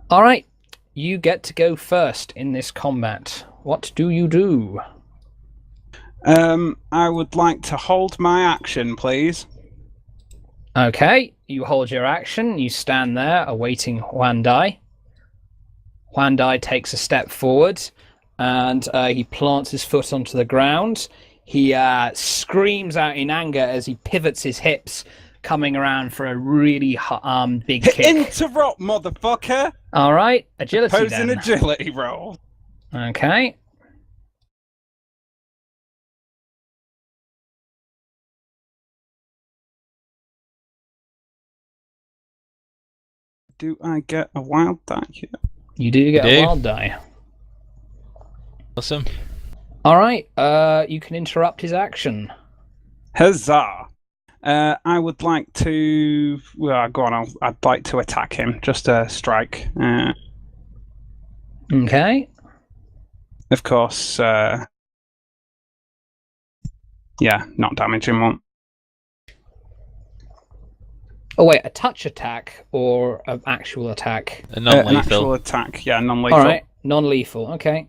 All right, you get to go first in this combat. What do you do? I would like to hold my action, please. Okay, you hold your action. You stand there awaiting Huan Dai. Huan Dai takes a step forward and he plants his foot onto the ground. He screams out in anger as he pivots his hips, coming around for a really big kick. Interrupt, motherfucker! All right, agility Pose an then. agility roll. Okay. Do I get a wild die here? You do get a wild die. Awesome. All right, you can interrupt his action. Huzzah! I would like to. Well, go on. I'd like to attack him. Just a strike. Okay. Of course. Yeah, not damaging one. Oh wait, a touch attack or an actual attack? A An non-lethal. actual attack. Yeah, non-lethal. All right, non-lethal. Okay.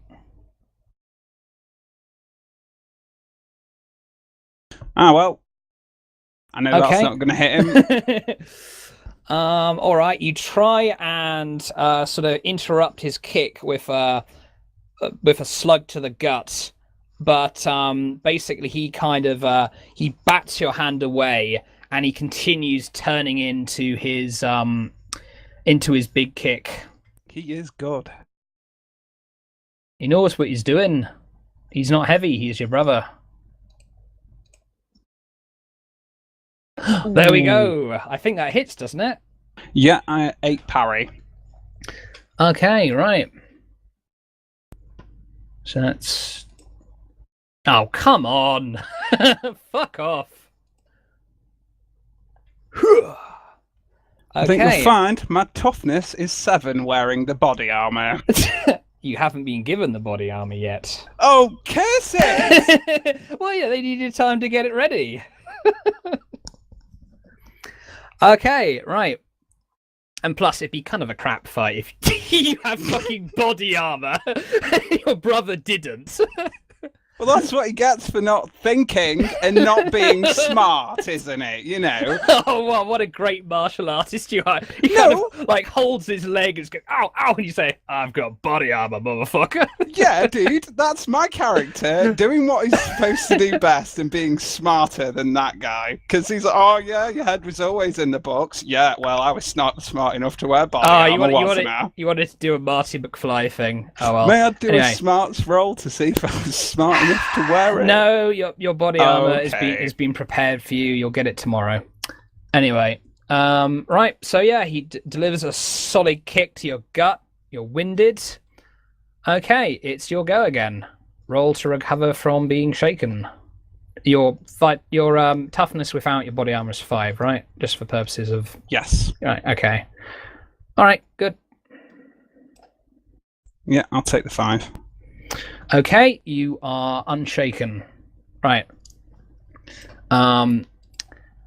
Ah, well. I know Okay. that's not going to hit him. All right, you try and sort of interrupt his kick with a slug to the gut, but basically he kind of he bats your hand away and he continues turning into his big kick. He is good. He knows what he's doing. He's not heavy. He's your brother. There we go. I think that hits, doesn't it? Yeah, 8 parry. Okay, right. So that's... Oh, come on. Fuck off. I think Okay. you'll find my toughness is 7 wearing the body armor. You haven't been given the body armor yet. Oh, curses! Well, yeah, they needed time to get it ready. Okay, right. And plus, it'd be kind of a crap fight if you have fucking body armor and your brother didn't. Well, that's what he gets for not thinking and not being smart, isn't it? You know? Oh, wow, what a great martial artist you are. He No. kind of, like, holds his leg and goes, ow, ow, and you say, I've got body armor, motherfucker. Yeah, dude, that's my character, doing what he's supposed to do best and being smarter than that guy. Because he's like, oh, yeah, your head was always in the box. Yeah, well, I was not smart enough to wear body armor, you wanted to do a Marty McFly thing. Oh, well. May I do Anyway. a smarts roll to see if I was smart enough to wear it? No, your body armor Okay. has been prepared for you. You'll get it tomorrow. Anyway, right. So yeah, he delivers a solid kick to your gut. You're winded. Okay, it's your go again. Roll to recover from being shaken. Your toughness without your body armor is 5, right? Just for purposes of Yes. right. Okay. All right. Good. Yeah, I'll take the 5. Okay, you are unshaken. Right.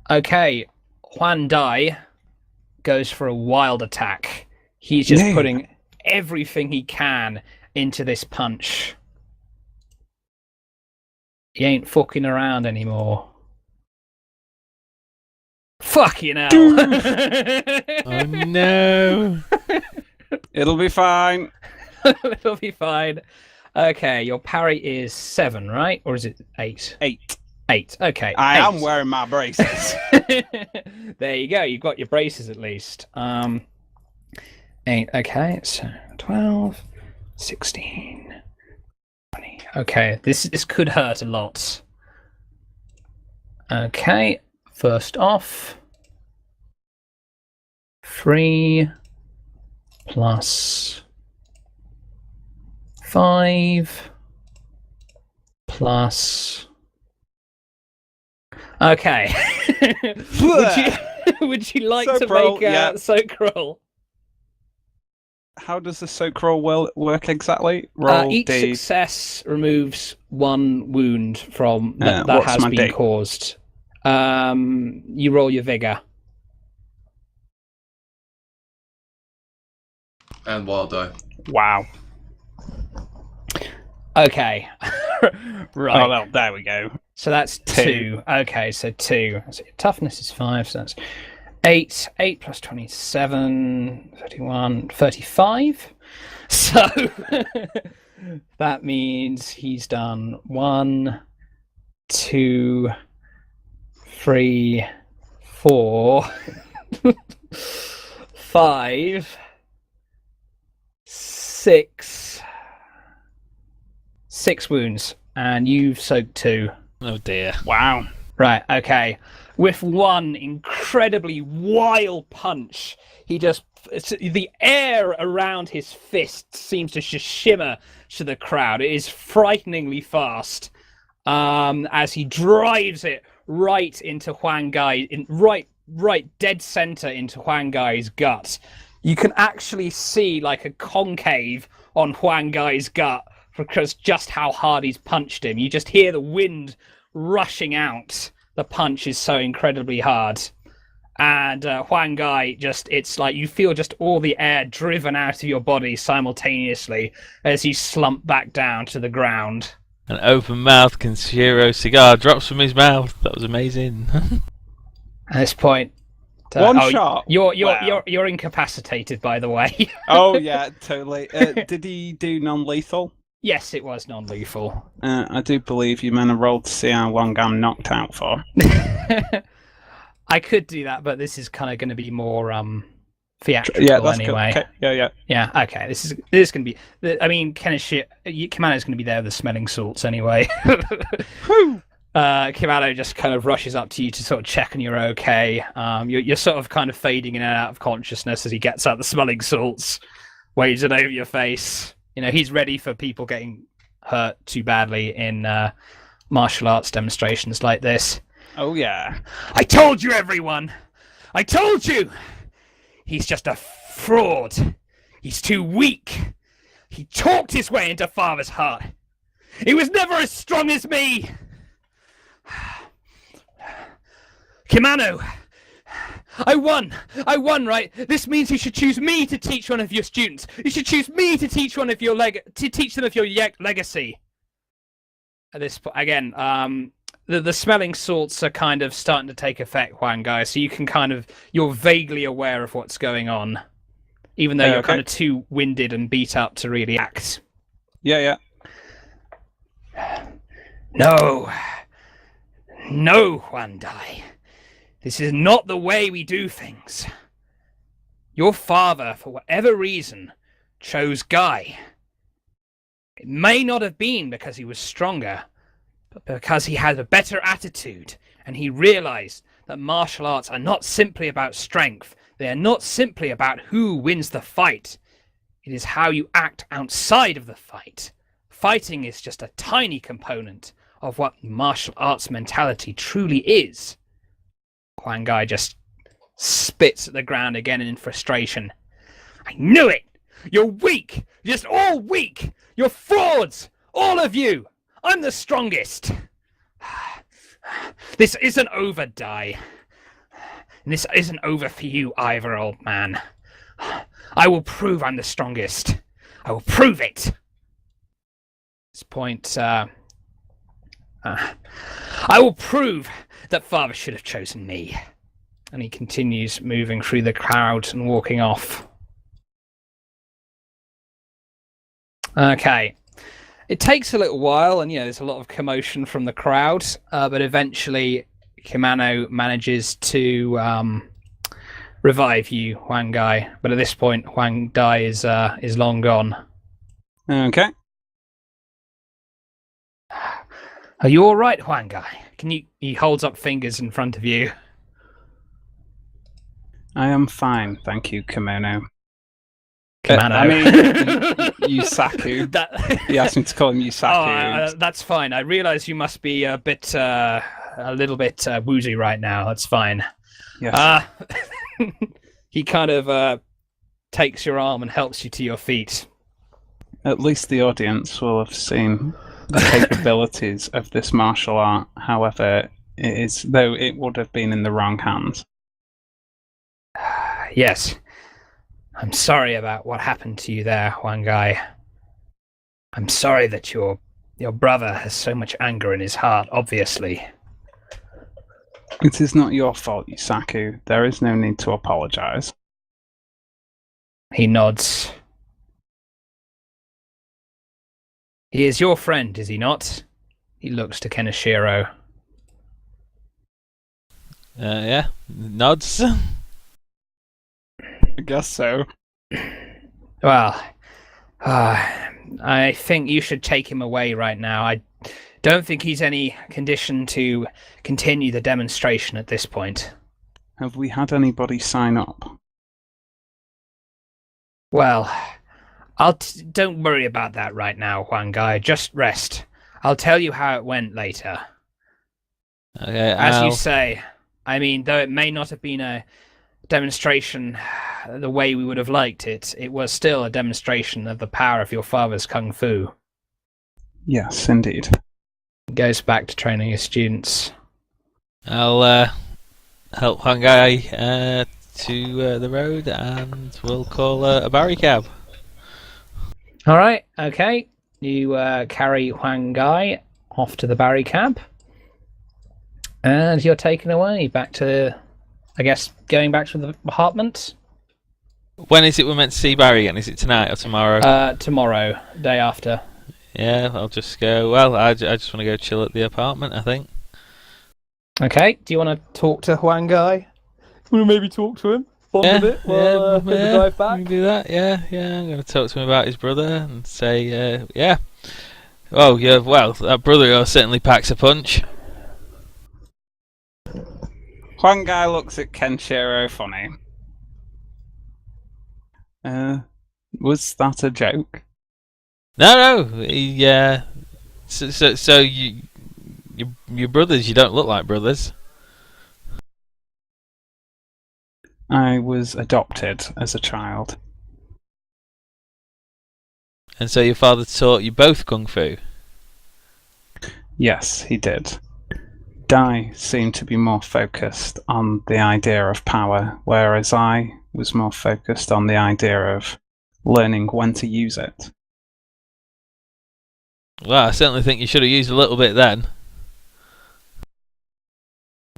Okay, Huan Dai goes for a wild attack. He's just putting everything he can into this punch. He ain't fucking around anymore. Fucking hell. Oh no. It'll be fine. It'll be fine. Okay, your parry is 7, right? Or is it 8? 8. 8, okay. I 8. am wearing my braces. There you go, you've got your braces at least. 8, okay, so 12, 16, 20. Okay, this could hurt a lot. Okay, first off, 3 plus 5 plus. Okay. would you like Soap to roll, make a yeah. soak roll? How does the soak roll work exactly? Roll Each D. success removes 1 wound from that what's has my been D? caused. You roll your vigor. And wild die. Wow. Okay. Right. Oh, well, there we go. So that's 2. Okay, so 2. So your toughness is 5, so that's 8. 8 plus 27, 31, 35. So that means he's done 1, 2, 3, 4, 5, 6. 6 wounds, and you've soaked 2. Oh dear. Wow. Right, okay. With one incredibly wild punch, the air around his fist seems to just shimmer to the crowd. It is frighteningly fast as he drives it right into Huang Gai, right dead center into Huang Gai's gut. You can actually see like a concave on Huang Gai's gut because just how hard he's punched him. You just hear the wind rushing out. The punch is so incredibly hard. And Huang Gai, it's like you feel just all the air driven out of your body simultaneously as you slump back down to the ground. An open mouth Kenshiro cigar drops from his mouth. That was amazing. At this point, One shot. You're incapacitated, by the way. Oh yeah, totally. Did he do non-lethal? Yes, it was non-lethal. I do believe you meant to roll to see how long I'm knocked out for. I could do that, but this is kind of going to be more theatrical that's anyway. Cool. Okay. Yeah. Yeah. Okay. This is going to be. I mean, Kimano's going to be there with the smelling salts anyway. Kimano just kind of rushes up to you to sort of check and you're okay. You're sort of kind of fading in and out of consciousness as he gets out the smelling salts, waves it over your face. You know, he's ready for people getting hurt too badly in martial arts demonstrations like this. Oh, yeah. I told you, everyone! I told you! He's just a fraud. He's too weak. He talked his way into Father's heart. He was never as strong as me! Kimano! I won, right? This means you should choose me to teach one of your students. You should choose me to teach one of your to teach them of your legacy. At this point, again, the smelling salts are kind of starting to take effect, Huang Gai. So you can you're vaguely aware of what's going on, even though you're kind of too winded and beat up to really act. Yeah. No, Huang Dai. This is not the way we do things. Your father, for whatever reason, chose Guy. It may not have been because he was stronger, but because he had a better attitude, and he realized that martial arts are not simply about strength. They are not simply about who wins the fight. It is how you act outside of the fight. Fighting is just a tiny component of what martial arts mentality truly is. Huang Gai just spits at the ground again in frustration. I knew it! You're weak! You're just all weak! You're frauds! All of you! I'm the strongest! This isn't over, Dai. And this isn't over for you either, old man. I will prove I'm the strongest. I will prove it! At this point, I will prove that Father should have chosen me. And he continues moving through the crowd and walking off. Okay. It takes a little while, and there's a lot of commotion from the crowd, but eventually Kimano manages to revive you, Huang Gai. But at this point, Huang Dai is long gone. Okay. Are you all right, Huang Gai? He holds up fingers in front of you. I am fine, thank you, Kimono. Kimano. I mean, Yusaku. He asked me to call him Yusaku. Oh, that's fine. I realise you must be a little bit woozy right now. That's fine. Yes. He kind of takes your arm and helps you to your feet. At least the audience will have seen the capabilities of this martial art. However, though it would have been in the wrong hands. Yes. I'm sorry about what happened to you there, Huang Gai. I'm sorry that your brother has so much anger in his heart, obviously. It is not your fault, Yusaku. There is no need to apologize. He nods. He is your friend, is he not? He looks to Kenishiro. Yeah, nods. I guess so. Well, I think you should take him away right now. I don't think he's any condition to continue the demonstration at this point. Have we had anybody sign up? Well, don't worry about that right now, Huang Gai. Just rest. I'll tell you how it went later. Okay, As you say, I mean, though it may not have been a demonstration the way we would have liked it, it was still a demonstration of the power of your father's kung fu. Yes, indeed. He goes back to training his students. I'll help Huang Gai to the road, and we'll call a barry cab. All right, okay. You carry Huang Gai off to the barry cab, and you're taken away back to, I guess, going back to the apartment. When is it we're meant to see Barry again? Is it tonight or tomorrow? Tomorrow, day after. Yeah, I'll just go. Well, I just want to go chill at the apartment, I think. Okay, do you want to talk to Huang Gai? Want to maybe talk to him? Bond a bit while the drive back? We can do that, yeah. I'm going to talk to him about his brother and say, yeah. Oh, yeah, well, that brother certainly packs a punch. Huang Gai looks at Kenshiro funny. Was that a joke? No, he, so your brothers, you don't look like brothers. I was adopted as a child. And so your father taught you both kung fu? Yes, he did. Dai seemed to be more focused on the idea of power, whereas I was more focused on the idea of learning when to use it. Well, I certainly think you should have used a little bit then.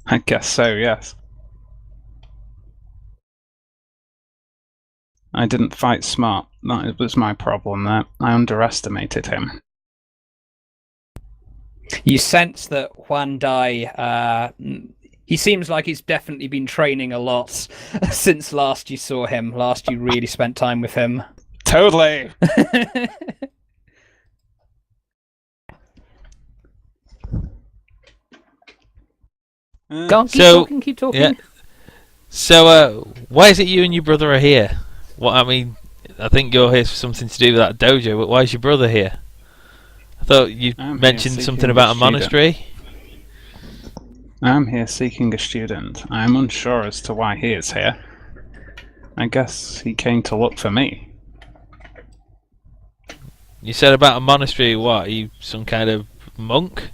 I guess so, yes. I didn't fight smart. That was my problem there. I underestimated him. You sense that Huan Dai, he seems like he's definitely been training a lot since last you saw him, last you really spent time with him. Totally! Go on, keep talking. Yeah. So, why is it you and your brother are here? Well, I mean, I think you're here for something to do with that dojo, but why is your brother here? I thought you mentioned something about a monastery. I'm here seeking a student. I'm unsure as to why he is here. I guess he came to look for me. You said about a monastery. What? Are you some kind of monk?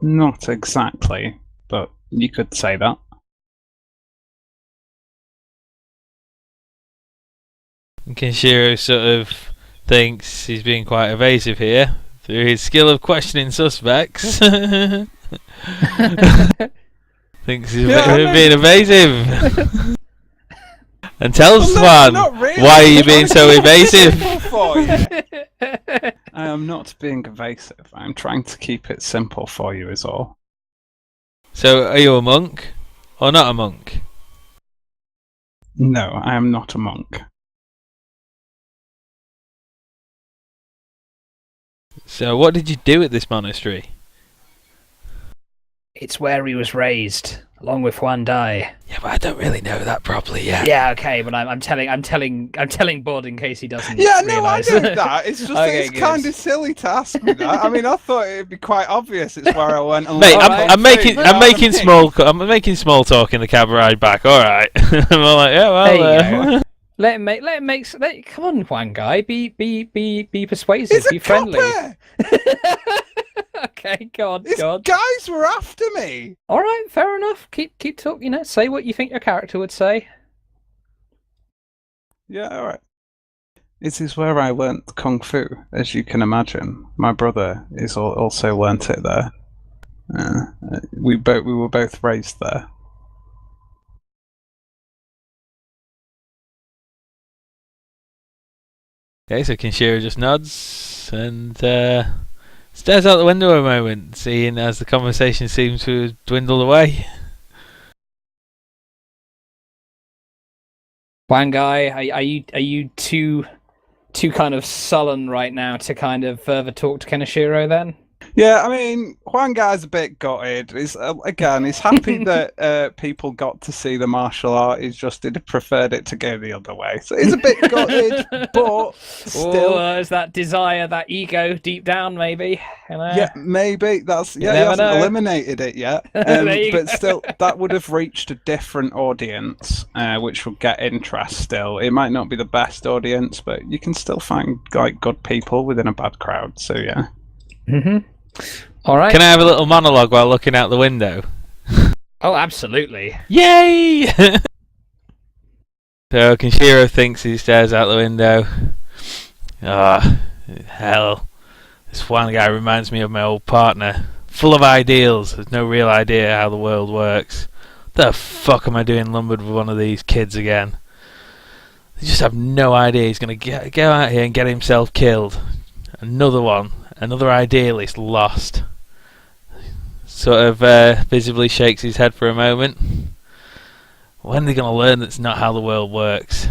Not exactly, but you could say that. Kenshiro sort of thinks he's being quite evasive here through his skill of questioning suspects. Thinks he's being evasive. And tell Swan, why are you being so evasive? I am not being evasive. I'm trying to keep it simple for you is all. So, are you a monk? Or not a monk? No, I am not a monk. So, what did you do at this monastery? It's where he was raised, along with Juan Dai. Yeah, but I don't really know that properly yet. Yeah, okay, but I'm telling Bod in case he doesn't. Yeah, no, realise. I know that. It's just Okay, it's good. kind of silly to ask me that. I mean, I thought it'd be quite obvious. It's where I went. And Mate, Alright. I'm making small talk in the cab ride back. All right, I'm all like, yeah, well, There you go. Let him make. Come on, Juan Guy, be persuasive, It's be a friendly. copper. Okay, God. These guys were after me. All right, fair enough. Keep talking. Say what you think your character would say. Yeah, all right. It is where I learnt kung fu, as you can imagine. My brother is also learnt it there. We were both raised there. Okay, so Kenshiro just nods and stares out the window a moment, seeing as the conversation seems to have dwindled away. Juan Guy, are you too kind of sullen right now to kind of further talk to Kenshiro then? Yeah, I mean, Juan Guy's a bit gutted. He's happy that people got to see the martial art. He'd have preferred it to go the other way. So he's a bit gutted, but still. Is that desire, that ego deep down, maybe? You know? Yeah, maybe that's he never hasn't know. eliminated it yet. There you But go. still, that would have reached a different audience, which would get interest. Still, it might not be the best audience, but you can still find like good people within a bad crowd. So yeah. Mm-hmm. All right. Can I have a little monologue while looking out the window? Oh, absolutely. Yay! So Kenshiro thinks he stares out the window. Ah, hell. This one guy reminds me of my old partner. Full of ideals. There's no real idea how the world works. The fuck am I doing lumbered with one of these kids again? They just have no idea he's going to go out here and get himself killed. Another one. Another idealist lost. Sort of visibly shakes his head for a moment. When are they going to learn that's not how the world works?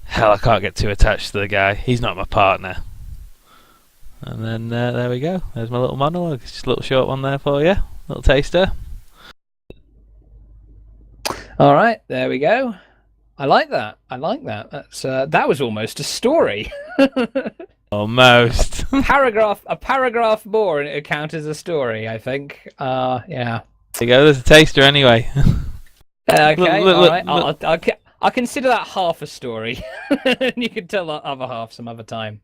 Hell, I can't get too attached to the guy. He's not my partner. And then there we go. There's my little monologue. It's just a little short one there for you. Little taster. All right, there we go. I like that. That's that was almost a story. Almost. a paragraph more, and it counts as a story. I think. Yeah. There you go. There's a taster anyway. Okay. Look, all right. I'll consider that half a story, and you can tell the other half some other time.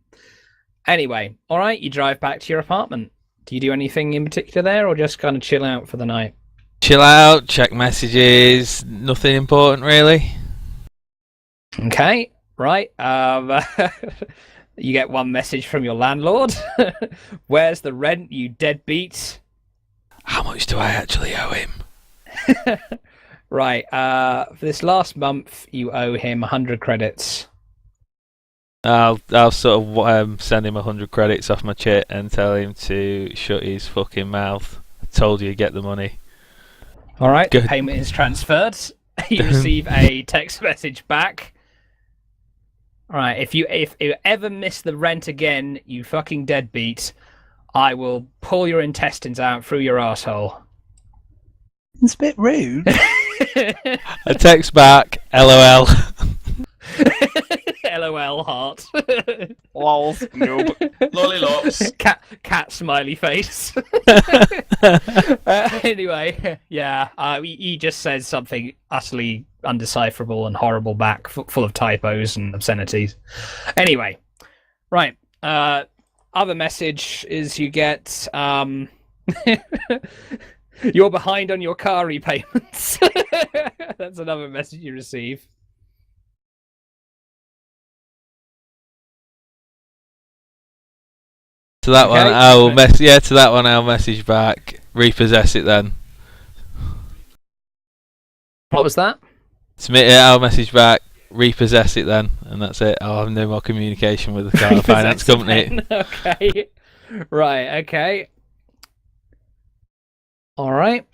Anyway, all right. You drive back to your apartment. Do you do anything in particular there, or just kind of chill out for the night? Chill out. Check messages. Nothing important really. Okay. Right. You get one message from your landlord. Where's the rent, you deadbeat? How much do I actually owe him? Right. For this last month, you owe him 100 credits. I'll sort of send him 100 credits off my chit and tell him to shut his fucking mouth. I told you to get the money. All right. Good. Payment is transferred. You receive a text message back. All right. If you ever miss the rent again, you fucking deadbeat, I will pull your intestines out through your asshole. It's a bit rude. A text back, LOL. LOL heart. Lols, noob. Lollilops. Cat smiley face. Anyway, yeah, he just says something utterly undecipherable and horrible back, full of typos and obscenities. Anyway, right. Other message is you get you're behind on your car repayments. That's another message you receive. To that one, Okay. I'll message back. Repossess it then. What was that? Submit it. I'll message back. Repossess it then, and that's it. I'll have no more communication with the car finance company. Okay. Right. Okay. All right.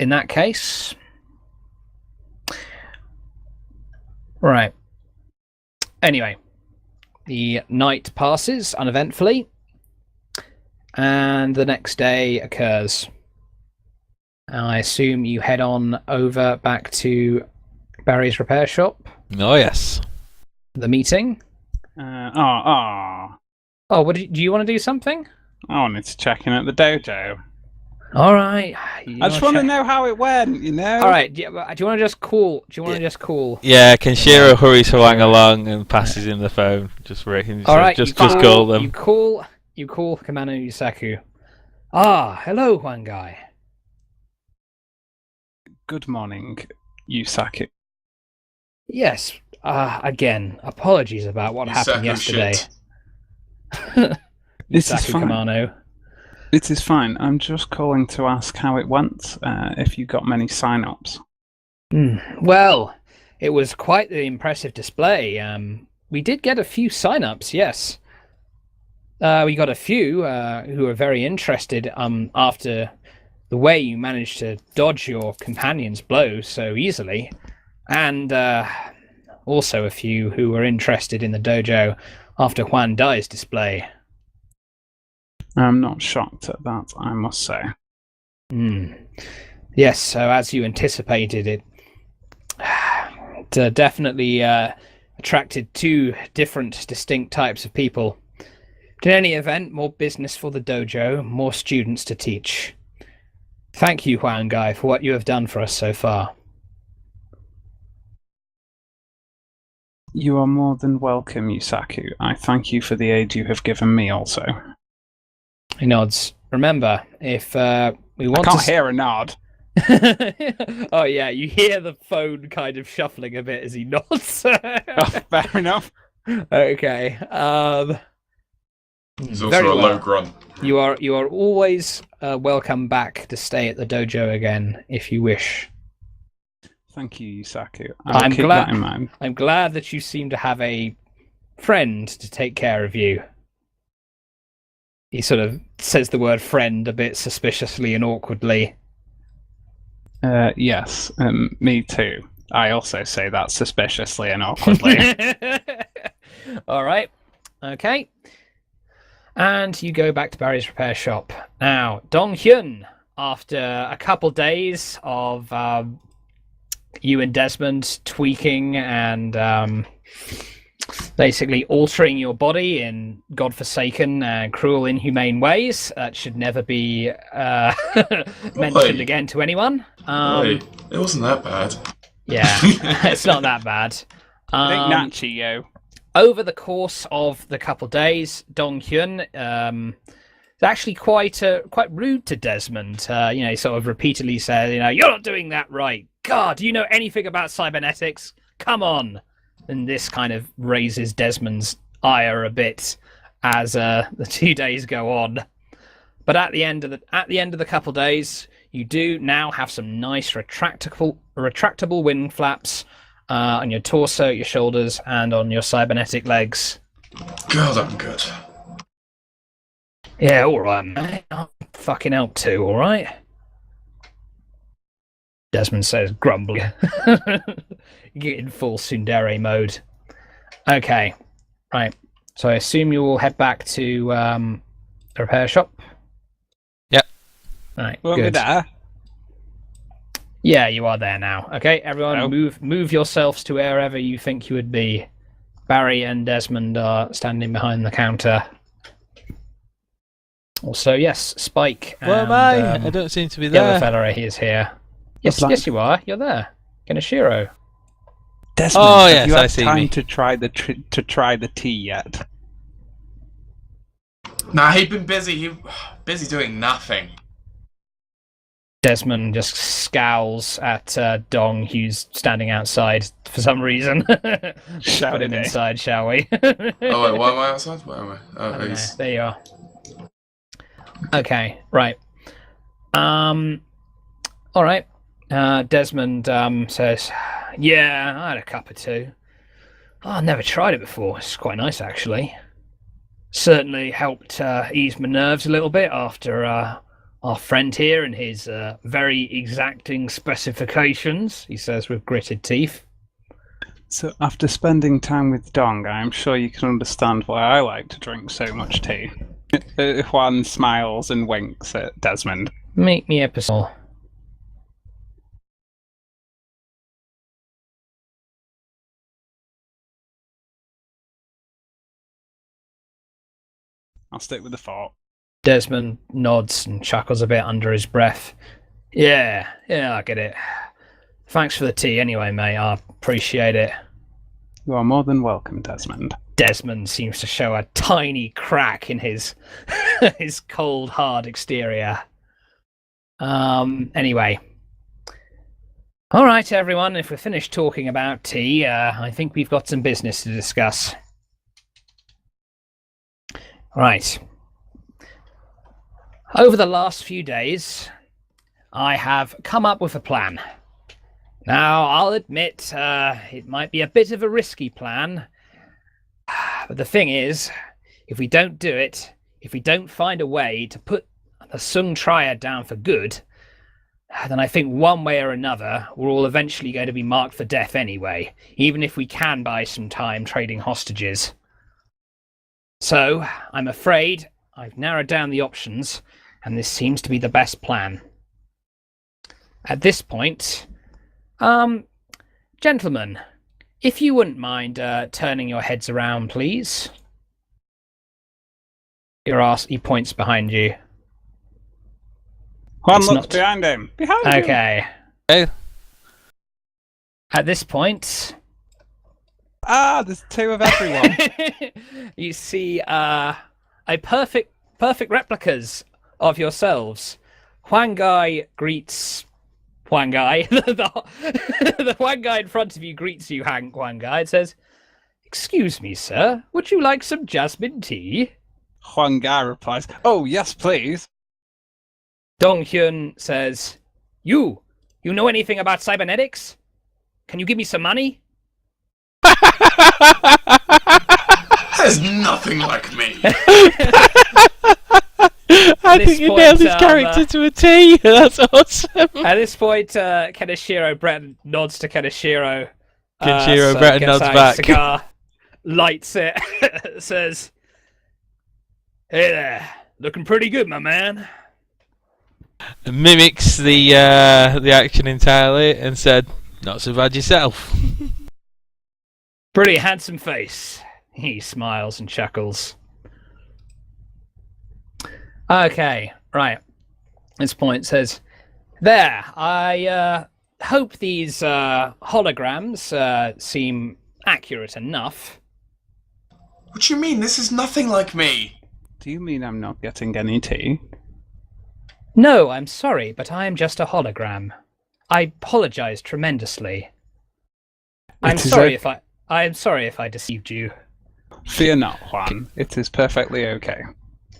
In that case, right. Anyway, the night passes uneventfully, and the next day occurs. I assume you head on over back to Barry's repair shop. Oh yes. The meeting. Oh, Oh, do you want to do something? I wanted to check in at the dojo. All right. I just want to know how it went, you know? All right. Do you want to just call? Do you want to just call? Yeah, Kenshiro hurries Hwang along and passes him the phone. Just reckon. All right. Just call them. You call Kamano Yusaku. Ah, hello, Hwang guy. Good morning, Yusaku. Yes. Again, apologies about what happened yesterday. This is Yusaku fine. Kamano. It is fine. I'm just calling to ask how it went, if you got many sign-ups. Well, it was quite the impressive display. We did get a few sign-ups, yes. We got a few who were very interested after the way you managed to dodge your companion's blow so easily. And also a few who were interested in the dojo after Huan Dai's display. I'm not shocked at that, I must say. Yes, so as you anticipated, it definitely attracted two different, distinct types of people. But in any event, more business for the dojo, more students to teach. Thank you, Huan Guy, for what you have done for us so far. You are more than welcome, Yusaku. I thank you for the aid you have given me also. He nods. Remember, if we want I can't hear a nod. Oh yeah, you hear the phone kind of shuffling a bit as he nods. Oh, fair enough. Okay. There's Very also a well. low grunt. You are always welcome back to stay at the dojo again if you wish. Thank you, Yusaku. I'll keep that in mind. I'm glad that you seem to have a friend to take care of you. He sort of says the word friend a bit suspiciously and awkwardly. Yes, me too. I also say that suspiciously and awkwardly. All right. Okay. And you go back to Barry's repair shop. Now, Dong Hyun, after a couple days of you and Desmond tweaking and basically altering your body in godforsaken and cruel, inhumane ways that should never be mentioned again to anyone. It wasn't that bad. Yeah, it's not that bad. Nachi, yo. Over the course of the couple days, Dong Hyun is actually quite rude to Desmond. He sort of repeatedly says, you're not doing that right. God, do you know anything about cybernetics? Come on. And this kind of raises Desmond's ire a bit as the 2 days go on. But at the end of the couple days, you do now have some nice retractable wing flaps on your torso, your shoulders, and on your cybernetic legs. God, I'm good. Yeah, all right, mate. I'll fucking help too. All right. Desmond says, grumbling. You get in full tsundere mode. Okay, right. So I assume you will head back to the repair shop. Yep. All right. Weren't we Good. there? Yeah, you are there now. Okay, everyone, Oh. move yourselves to wherever you think you would be. Barry and Desmond are standing behind the counter. Also, yes, Spike. Where am I? I don't seem to be The other there. fella, he is here. Yes, you are. You're there. Kenishiro. Desmond, Oh, have yes, you I had see time me. to try the tea yet? Nah, he'd been busy. Busy doing nothing. Desmond just scowls at Dong, who's standing outside for some reason. Shall Put him we? inside, shall we? Oh wait, why am I outside? Where am I? I Oh, don't know. he's... There you are. Okay, right. All right. Desmond says, "Yeah, I had a cup or two. Oh, I never tried it before. It's quite nice, actually. Certainly helped ease my nerves a little bit after our friend here and his very exacting specifications," he says with gritted teeth. So, after spending time with Dong, I'm sure you can understand why I like to drink so much tea. Juan smiles and winks at Desmond. Make me a personal. I'll stick with the fork. Desmond nods and chuckles a bit under his breath. Yeah, I get it. Thanks for the tea anyway, mate. I appreciate it. You are more than welcome, Desmond. Desmond seems to show a tiny crack in his his cold, hard exterior. Anyway. All right, everyone. If we're finished talking about tea, I think we've got some business to discuss. Right. Over the last few days, I have come up with a plan. Now, I'll admit, it might be a bit of a risky plan, but the thing is, if we don't do it, if we don't find a way to put the Sung Triad down for good, then I think one way or another, we're all eventually going to be marked for death anyway, even if we can buy some time trading hostages. So, I'm afraid I've narrowed down the options, and this seems to be the best plan. At this point, gentlemen, if you wouldn't mind turning your heads around, please. He points behind you. Juan It's looks not- behind him. Behind him! Okay. Hey. At this point, Ah, there's two of everyone. you see a perfect replicas of yourselves. Huang Gai greets Huang Gai. The Huang Gai in front of you greets you, Huang Gai, and says, "Excuse me, sir, would you like some jasmine tea?" Juan Guy replies, "Oh, yes, please." Dong Hyun says, You know anything about cybernetics? Can you give me some money?" There's nothing like me. I this think you point, nailed his character to a T. That's awesome. At this point, Kenishiro Breton nods to Kenishiro. Kenshiro Breton gets nods out back. his cigar, lights it, says, "Hey there, looking pretty good, my man." Mimics the action entirely and said, "Not so bad yourself." "Pretty handsome face." He smiles and chuckles. Okay, right. This point says, "There, I hope these holograms seem accurate enough." What do you mean? This is nothing like me. Do you mean I'm not getting any tea? "No, I'm sorry, but I am just a hologram. I apologize tremendously. I am sorry if I deceived you." Fear not, Juan. It is perfectly okay.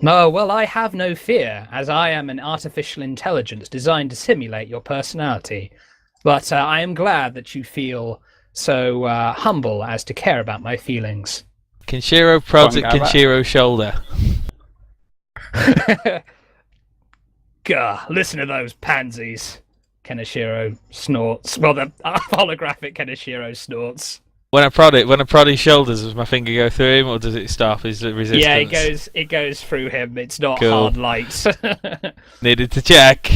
"Oh, well, I have no fear, as I am an artificial intelligence designed to simulate your personality. But I am glad that you feel so humble as to care about my feelings." Kenshiro prods at Juan Guy. Kenshiro's shoulder. Gah, listen to those pansies. Kenishiro snorts. Well, the holographic Kenishiro snorts. When I prod his shoulders, does my finger go through him, or does it stop his resistance? Yeah, it goes through him. It's not Cool. hard light. Needed to check.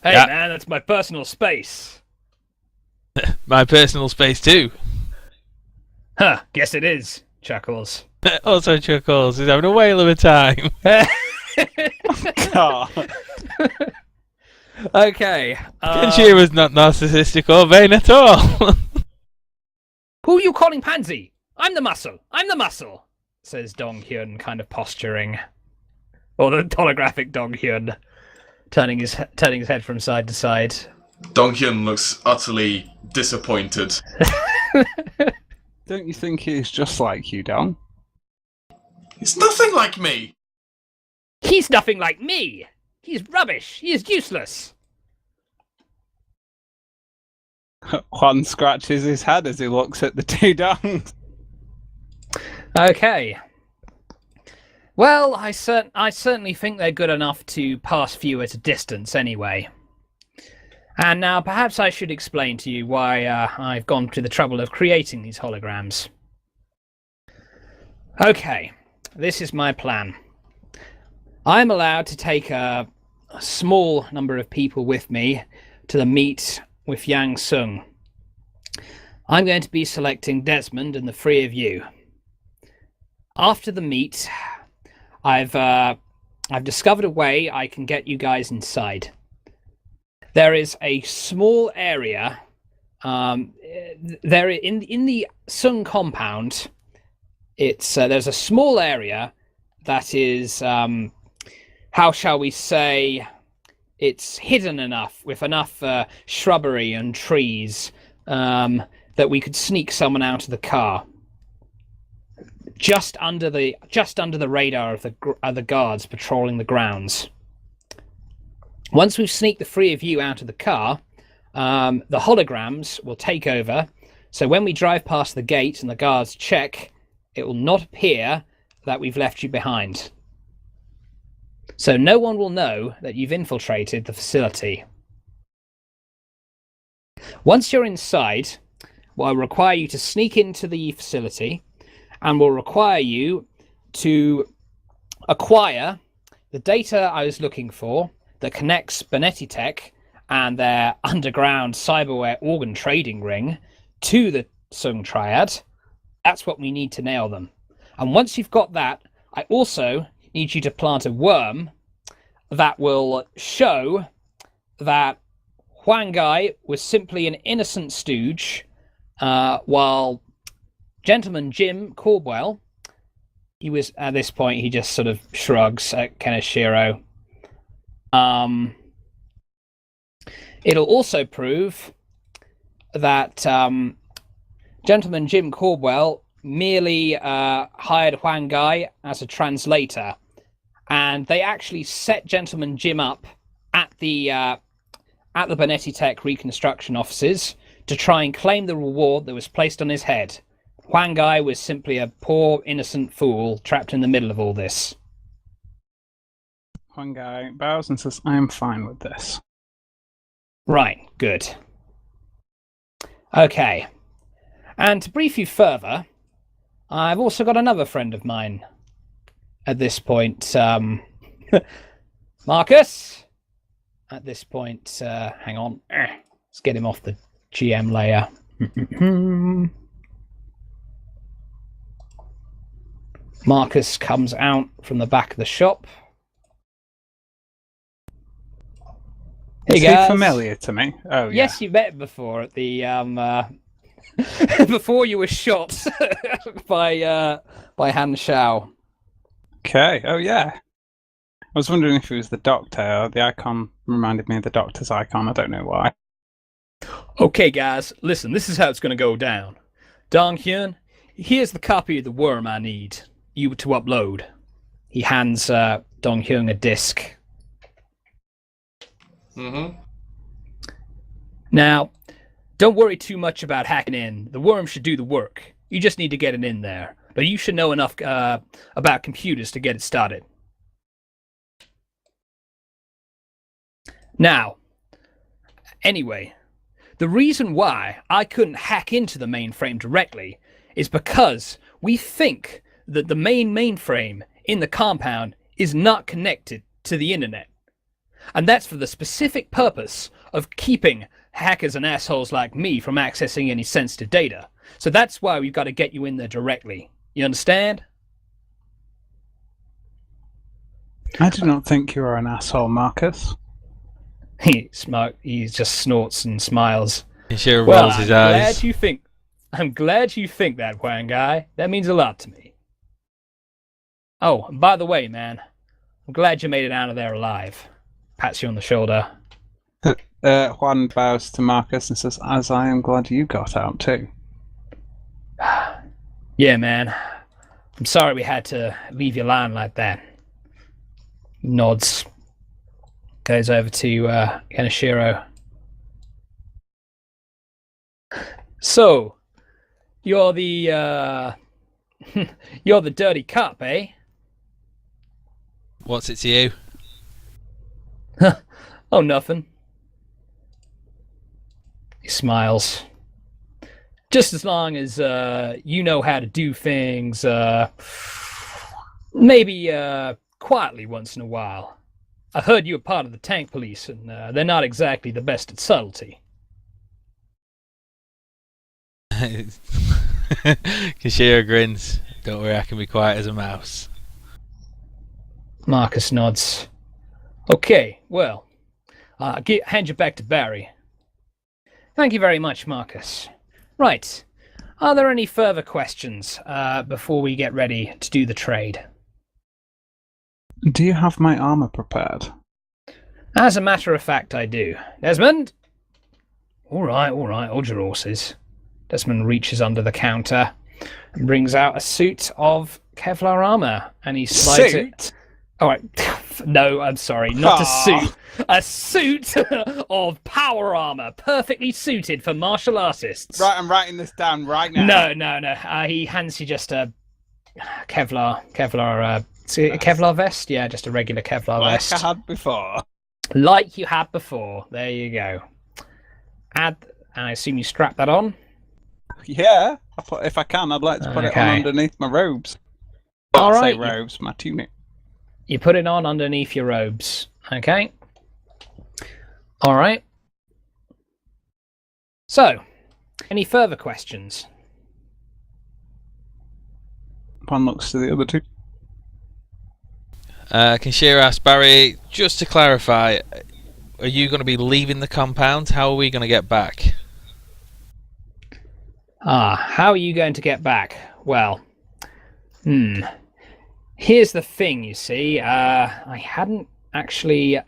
Hey, Yeah. man, that's my personal space. My personal space too. Huh, guess it is. chuckles. Also chuckles. He's having a whale of a time. God. Okay. Kenshira's not narcissistic or vain at all. Who are you calling pansy? I'm the muscle. I'm the muscle, says Dong Hyun, kind of posturing. Or the holographic Dong Hyun, turning his head from side to side. Dong Hyun looks utterly disappointed. Don't you think he's just like you, Dong? He's nothing like me! He's nothing like me! He's rubbish! He is useless! Juan scratches his head as he looks at the two Dongs. Okay. Well, I certainly think they're good enough to pass view at a distance anyway. And now perhaps I should explain to you why I've gone to the trouble of creating these holograms. Okay, this is my plan. I'm allowed to take a small number of people with me to the meet with Yang Sung. I'm going to be selecting Desmond and the three of you. After the meet, I've discovered a way I can get you guys inside. There is a small area there in the Sung compound. There's a small area that is how shall we say, it's hidden enough with enough shrubbery and trees that we could sneak someone out of the car. Just under the radar of the guards patrolling the grounds. Once we've sneaked the three of you out of the car, the holograms will take over. So when we drive past the gate and the guards check, it will not appear that we've left you behind. So no one will know that you've infiltrated the facility. Once you're inside, we'll require you to sneak into the facility, and will require you to acquire the data I was looking for that connects Benetti Tech and their underground cyberware organ trading ring to the Sung Triad. That's what we need to nail them. And once you've got that, I also need you to plant a worm that will show that Huang Gai was simply an innocent stooge, while Gentleman Jim Caldwell, he was, at this point, he just sort of shrugs at Keneshiro. It'll also prove that Gentleman Jim Caldwell merely hired Huang Gai as a translator, and they actually set Gentleman Jim up at the Benetti Tech reconstruction offices to try and claim the reward that was placed on his head. Huang Gai was simply a poor, innocent fool trapped in the middle of all this. One guy bows and says, I am fine with this. Right, good. Okay. And to brief you further, I've also got another friend of mine at this point. Marcus? At this point, hang on. Let's get him off the GM layer. Marcus comes out from the back of the shop. Hey, Is guys. he familiar to me? Oh, yes, you met before at the before you were shot by Han Shao. Okay. Oh, yeah. I was wondering if he was the Doctor. The icon reminded me of the Doctor's icon. I don't know why. Okay, guys, listen. This is how it's going to go down. Dong Hyun, here's the copy of the worm I need you to upload. He hands Dong Hyun a disc. Mm-hmm. Now, don't worry too much about hacking in. The worm should do the work. You just need to get it in there. But you should know enough about computers to get it started. Now, anyway, the reason why I couldn't hack into the mainframe directly is because we think that the main mainframe in the compound is not connected to the internet. And that's for the specific purpose of keeping hackers and assholes like me from accessing any sensitive data. So that's why we've got to get you in there directly. You understand? I do not think you are an asshole, Marcus. He just snorts and smiles. Kinshiro Well, rolls his eyes. I'm glad you think that, Huang guy. That means a lot to me. Oh, and by the way, man, I'm glad you made it out of there alive. Pats you on the shoulder. Juan bows to Marcus and says, as I am glad you got out too. Yeah, man. I'm sorry we had to leave you lying like that. Nods. Goes over to Kenishiro. So, you're the you're the dirty cop, eh? What's it to you? Oh, nothing. He smiles. Just as long as you know how to do things, maybe quietly once in a while. I heard you were part of the tank police, and they're not exactly the best at subtlety. Kinshiro grins. Don't worry, I can be quiet as a mouse. Marcus nods. Okay, well, hand you back to Barry. Thank you very much, Marcus. Right. Are there any further questions before we get ready to do the trade? Do you have my armor prepared? As a matter of fact, I do. Desmond? All right, hold your horses. Desmond reaches under the counter and brings out a suit of Kevlar armor, and he slides it. All right. No, I'm sorry, not a suit. A suit of power armor, perfectly suited for martial artists. Right, I'm writing this down right now. No. He hands you just a Kevlar vest. Yeah, just a regular Kevlar vest. Like I had before. Like you had before. There you go. And I assume you strap that on. Yeah, if I can, I'd like to put it on underneath my robes. All right. Say robes, my tunic. You put it on underneath your robes. Okay. All right. So, any further questions? One looks to the other two. Kinshiro asks Barry, just to clarify, are you going to be leaving the compound? How are we going to get back? How are you going to get back? Well, here's the thing, you see. I hadn't actually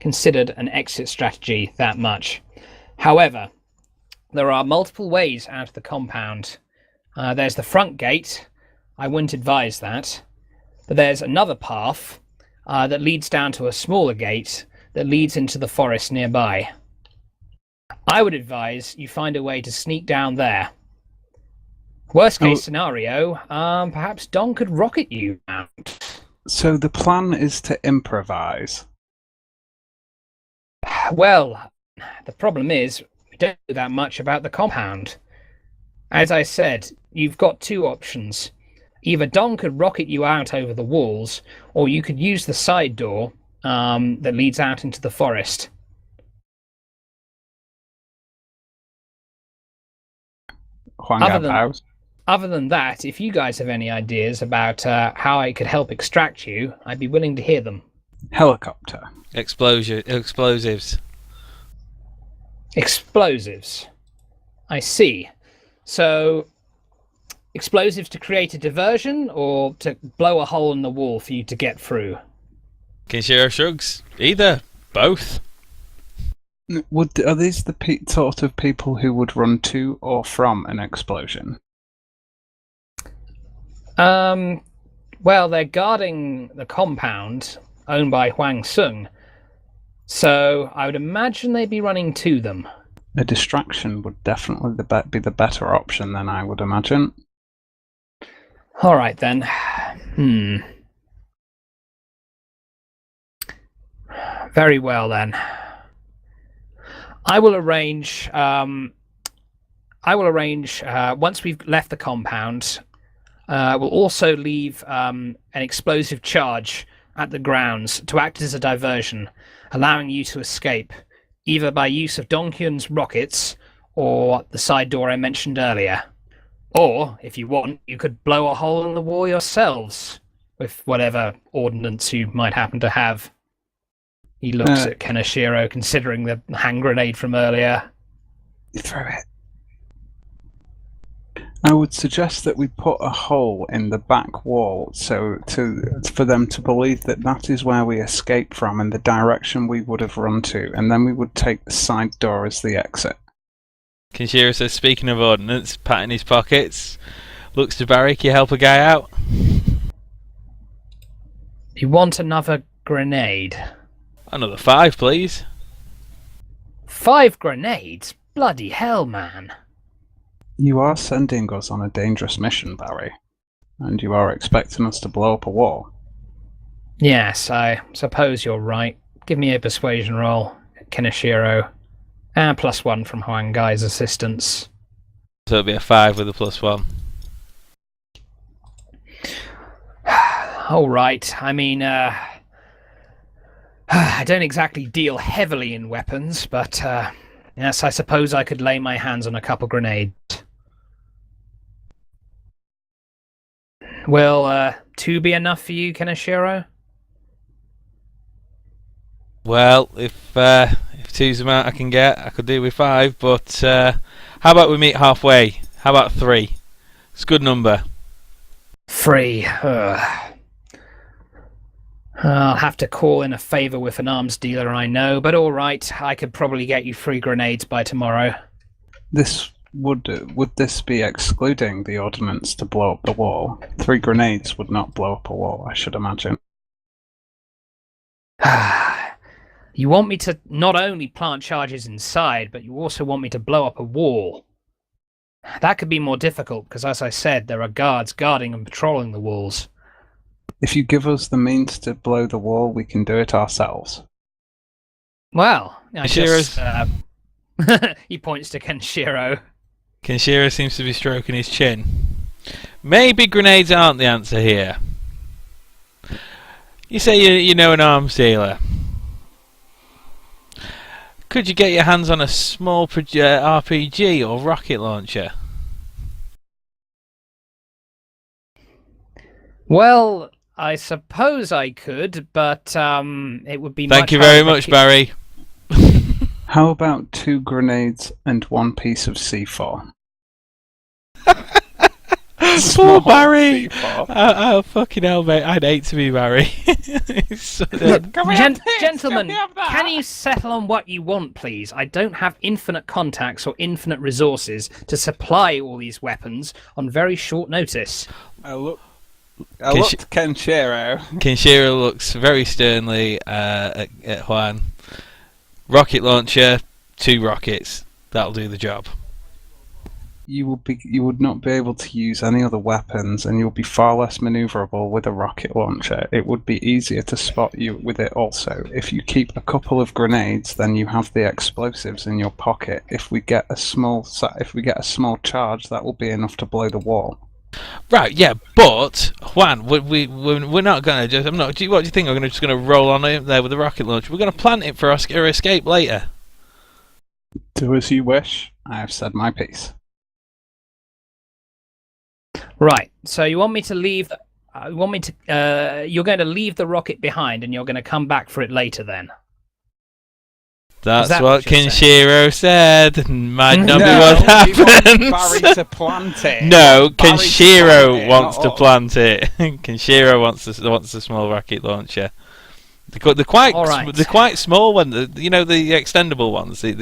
considered an exit strategy that much. However, there are multiple ways out of the compound. There's the front gate. I wouldn't advise that. But there's another path that leads down to a smaller gate that leads into the forest nearby. I would advise you find a way to sneak down there. Worst case scenario, perhaps Don could rocket you out. So the plan is to improvise. Well, the problem is we don't know that much about the compound. As I said, you've got two options. Either Don could rocket you out over the walls, or you could use the side door that leads out into the forest. Other than that, if you guys have any ideas about how I could help extract you, I'd be willing to hear them. Helicopter. Explosives. Explosives. I see. So, explosives to create a diversion, or to blow a hole in the wall for you to get through? Kinshiro shrugs. Either. Both. Are these the sort of people who would run to or from an explosion? Well, they're guarding the compound owned by Huang Sung, so I would imagine they'd be running to them. A distraction would definitely be the better option, then, I would imagine. All right, then. Very well, then. I will arrange, once we've left the compound, we'll also leave an explosive charge at the grounds to act as a diversion, allowing you to escape, either by use of Donghyun's rockets or the side door I mentioned earlier. Or, if you want, you could blow a hole in the wall yourselves with whatever ordnance you might happen to have. He looks at Kenashiro, considering the hand grenade from earlier. Throw it. I would suggest that we put a hole in the back wall for them to believe that that is where we escaped from and the direction we would have run to, and then we would take the side door as the exit. Kenshiro says, speaking of ordnance, patting his pockets, looks to Barry, can you help a guy out? You want another grenade? Another 5, please. 5 grenades? Bloody hell, man. You are sending us on a dangerous mission, Barry, and you are expecting us to blow up a wall. Yes, I suppose you're right. Give me a persuasion roll, Kenashiro. And +1 from Huang Gai's assistance. So it'll be a 5 with a +1. Alright, I mean, I don't exactly deal heavily in weapons, but yes, I suppose I could lay my hands on a couple grenades. Will 2 be enough for you, Kenashiro? Well, if 2's the amount I can get, I could do with 5, but how about we meet halfway? How about 3? It's a good number. 3. I'll have to call in a favour with an arms dealer I know, but alright, I could probably get you 3 grenades by tomorrow. Would this be excluding the ordnance to blow up the wall? 3 grenades would not blow up a wall, I should imagine. You want me to not only plant charges inside, but you also want me to blow up a wall. That could be more difficult, because as I said, there are guards guarding and patrolling the walls. If you give us the means to blow the wall, we can do it ourselves. Well, I Kenshiro just... he points to Kenshiro. Kenshiro seems to be stroking his chin. Maybe grenades aren't the answer here. You say you know an arms dealer. Could you get your hands on a small RPG or rocket launcher? Well, I suppose I could, but it would be Thank you very much, Barry. How about 2 grenades and 1 piece of C4? Poor Barry! Oh, fucking hell, mate. I'd hate to be Barry. Look, gentlemen, can you settle on what you want, please? I don't have infinite contacts or infinite resources to supply all these weapons on very short notice. I looked Kenshiro. Kenshiro looks very sternly at Juan. Rocket launcher, 2 rockets. That'll do the job. You would not be able to use any other weapons, and you'll be far less maneuverable with a rocket launcher. It would be easier to spot you with it also. If you keep a couple of grenades, then you have the explosives in your pocket. If we get a small charge, that will be enough to blow the wall. Right, yeah, but Juan, we're not gonna just. What do you think? We're just gonna roll on in there with a rocket launcher. We're gonna plant it for our escape later. Do as you wish. I have said my piece. Right, so you want me to leave... you're going to leave the rocket behind and you're going to come back for it later then? That's that what what you're Kenshiro said. Might not be No, what we want happens. Barry to plant it. No, Barry to Kenshiro plant it, wants not to us. plant it. Kenshiro wants a small rocket launcher. They're quite All right. they're quite small one. You know, the extendable ones they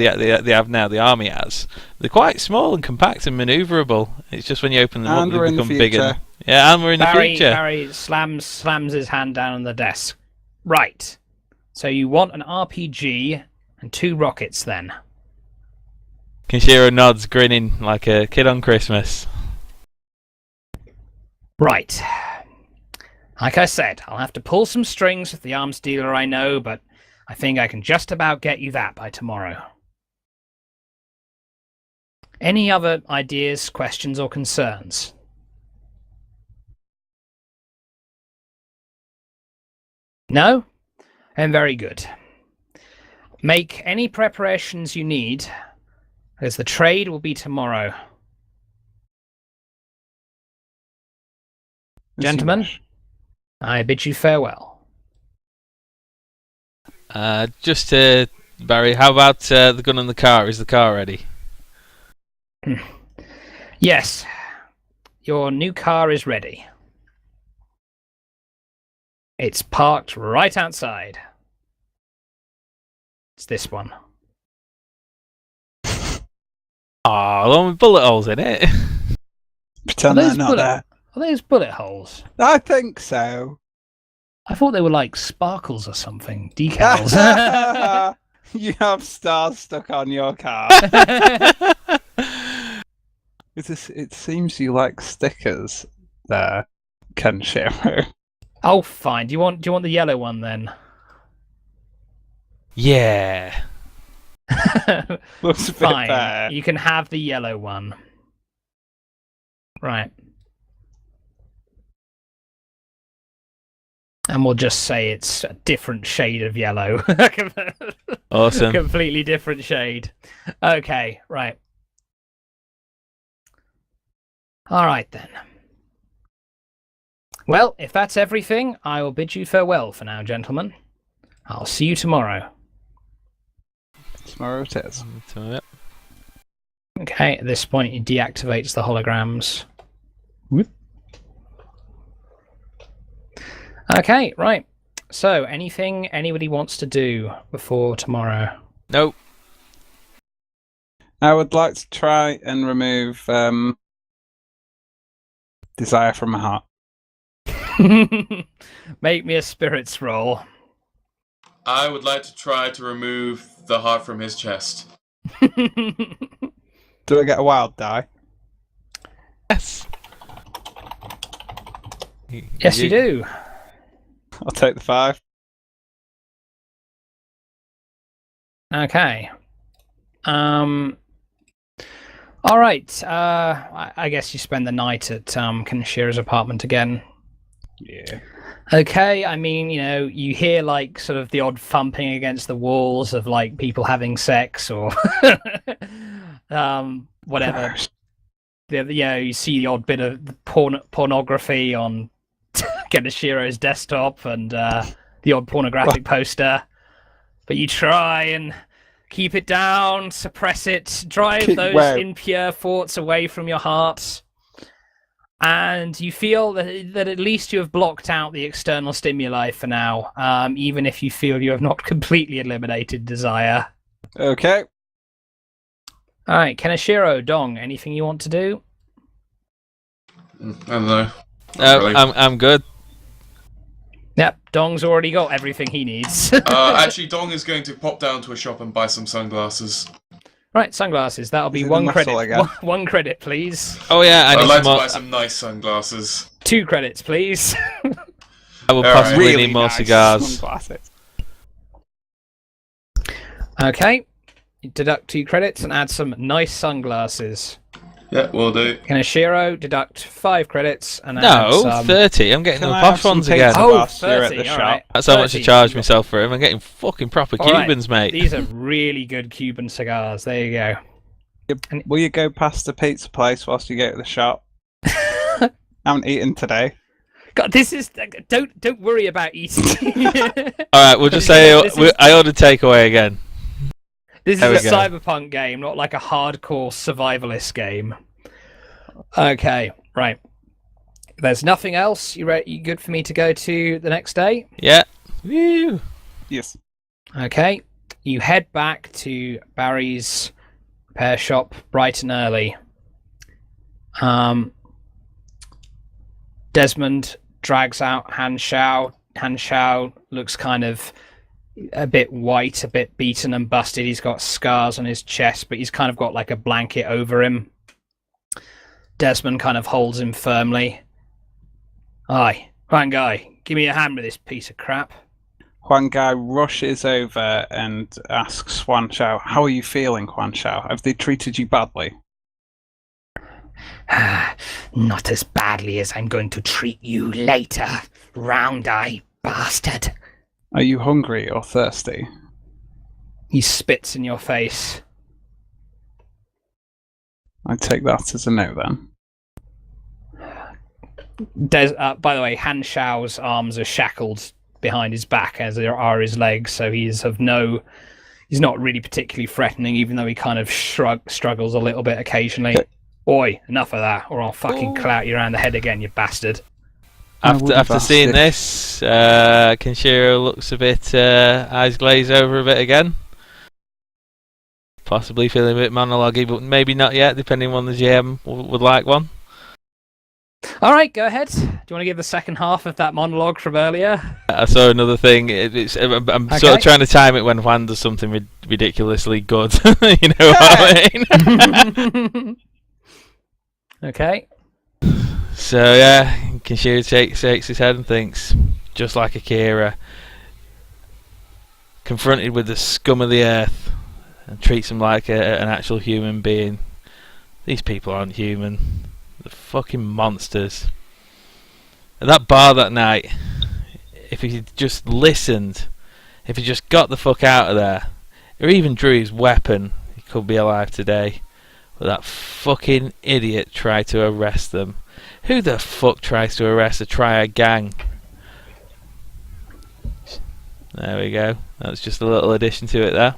have now. The army has. They're quite small and compact and manoeuvrable. It's just when you open them And up, we're they in the become bigger. future. Yeah, and we're in the future. Barry slams his hand down on the desk. Right, so you want an RPG and 2 rockets then? Kenshiro nods, grinning like a kid on Christmas. Right. Like I said, I'll have to pull some strings with the arms dealer I know, but I think I can just about get you that by tomorrow. Any other ideas, questions, or concerns? No? Then very good. Make any preparations you need, as the trade will be tomorrow. Gentlemen, I bid you farewell. Just Barry, how about the gun in the car? Is the car ready? Yes, your new car is ready. It's parked right outside. It's this one. Oh, the one with bullet holes in it. Pretend they're not there. Are those bullet holes? I think so. I thought they were like sparkles or something. Decals. You have stars stuck on your car. It seems you like stickers there, Kenshiro. Oh, fine. Do you want the yellow one then? Yeah. Looks a bit Fine. better. You can have the yellow one. Right. And we'll just say it's a different shade of yellow. Awesome. Completely different shade. Okay, right. All right then. Well, if that's everything, I will bid you farewell for now, gentlemen. I'll see you tomorrow. Tomorrow it is. Okay, at this point, he deactivates the holograms. Whoop. Okay, right. So, anything anybody wants to do before tomorrow? Nope. I would like to try and remove desire from my heart. Make me a spirits roll. I would like to try to remove the heart from his chest. Do I get a wild die? Yes. Yes, you do. I'll take the 5. Okay. All right. I guess you spend the night at Kaneshira's apartment again. Yeah. Okay. I mean, you hear like sort of the odd thumping against the walls of like people having sex or whatever. You see the odd bit of pornography on Kaneshiro's desktop and the odd pornographic poster. But you try and keep it down, suppress it, drive those impure thoughts away from your heart. And you feel that at least you have blocked out the external stimuli for now, even if you feel you have not completely eliminated desire. Okay. All right, Keneshiro, Dong, anything you want to do? I don't know. Really. I'm good. Yep, Dong's already got everything he needs. Actually, Dong is going to pop down to a shop and buy some sunglasses. Right, sunglasses. That'll be 1 credit. One credit, please. Oh yeah, I'd like to buy some nice sunglasses. 2 credits, please. I will possibly really need more nice cigars. Sunglasses. Okay. You deduct 2 credits and add some nice sunglasses. Yeah, will do. Keneshiro, deduct 5 credits and add No, some... 30. I'm getting Can the I posh have some ones again. pizza? Oh, You're at 30, the shop. alright. That's how much I 30. charge myself for him. I'm getting fucking proper Alright, Cubans, mate. These are really good Cuban cigars. There you go. Will you go past the pizza place whilst you go to the shop? I haven't eaten today. God, this is... Don't worry about eating. Alright, we'll just say I ordered takeaway again. This There is we a go. Cyberpunk game, not like a hardcore survivalist game. Okay, right. There's nothing else. You good for me to go to the next day? Yeah. Woo. Yes. Okay. You head back to Barry's repair shop bright and early. Desmond drags out Han Shao. Han Shao looks kind of a bit white, a bit beaten and busted. He's got scars on his chest, but he's kind of got like a blanket over him. Desmond kind of holds him firmly. Aye, Huang Gai, give me a hand with this piece of crap. Huang Gai rushes over and asks Huan Shao, "How are you feeling, Huan Shao? Have they treated you badly?" Not as badly as I'm going to treat you later, round-eye bastard. Are you hungry or thirsty? He spits in your face. I take that as a no then. By the way, Han Shao's arms are shackled behind his back, as there are his legs, so he's not really particularly threatening, even though he kind of struggles a little bit occasionally. Okay. Oi, enough of that, or I'll fucking clout you around the head again, you bastard. After seeing this, Kenshiro looks a bit eyes glazed over a bit again. Possibly feeling a bit monologue-y, but maybe not yet, depending on the GM would like one. All right, go ahead. Do you want to give the second half of that monologue from earlier? I saw another thing. I'm sort of trying to time it when Juan does something ridiculously good. You know what I mean? Okay. So yeah, Kenshiro shakes his head and thinks, just like Akira, confronted with the scum of the earth, and treats him like an actual human being. These people aren't human. They're fucking monsters. At that bar that night, if he just listened, if he just got the fuck out of there, or even drew his weapon, he could be alive today. But that fucking idiot tried to arrest them. Who the fuck tries to arrest a triad gang? There we go. That's just a little addition to it there.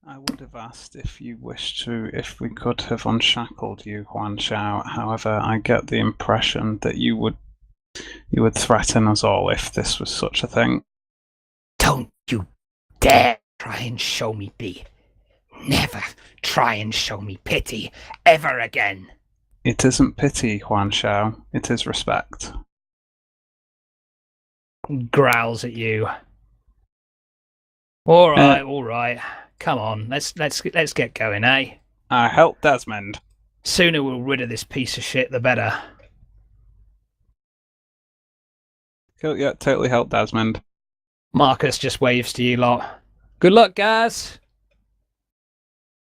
I would have asked if we could have unshackled you, Huan Shao. However, I get the impression that you would threaten us all if this was such a thing. Don't you dare try and show me pity. Never try and show me pity ever again. It isn't pity, Huan Shao. It is respect. Growls at you. All right. Come on, let's get going, eh? I helped Desmond. Sooner we're rid of this piece of shit, the better. Cool, yeah, totally helped Desmond. Marcus just waves to you lot. Good luck, guys.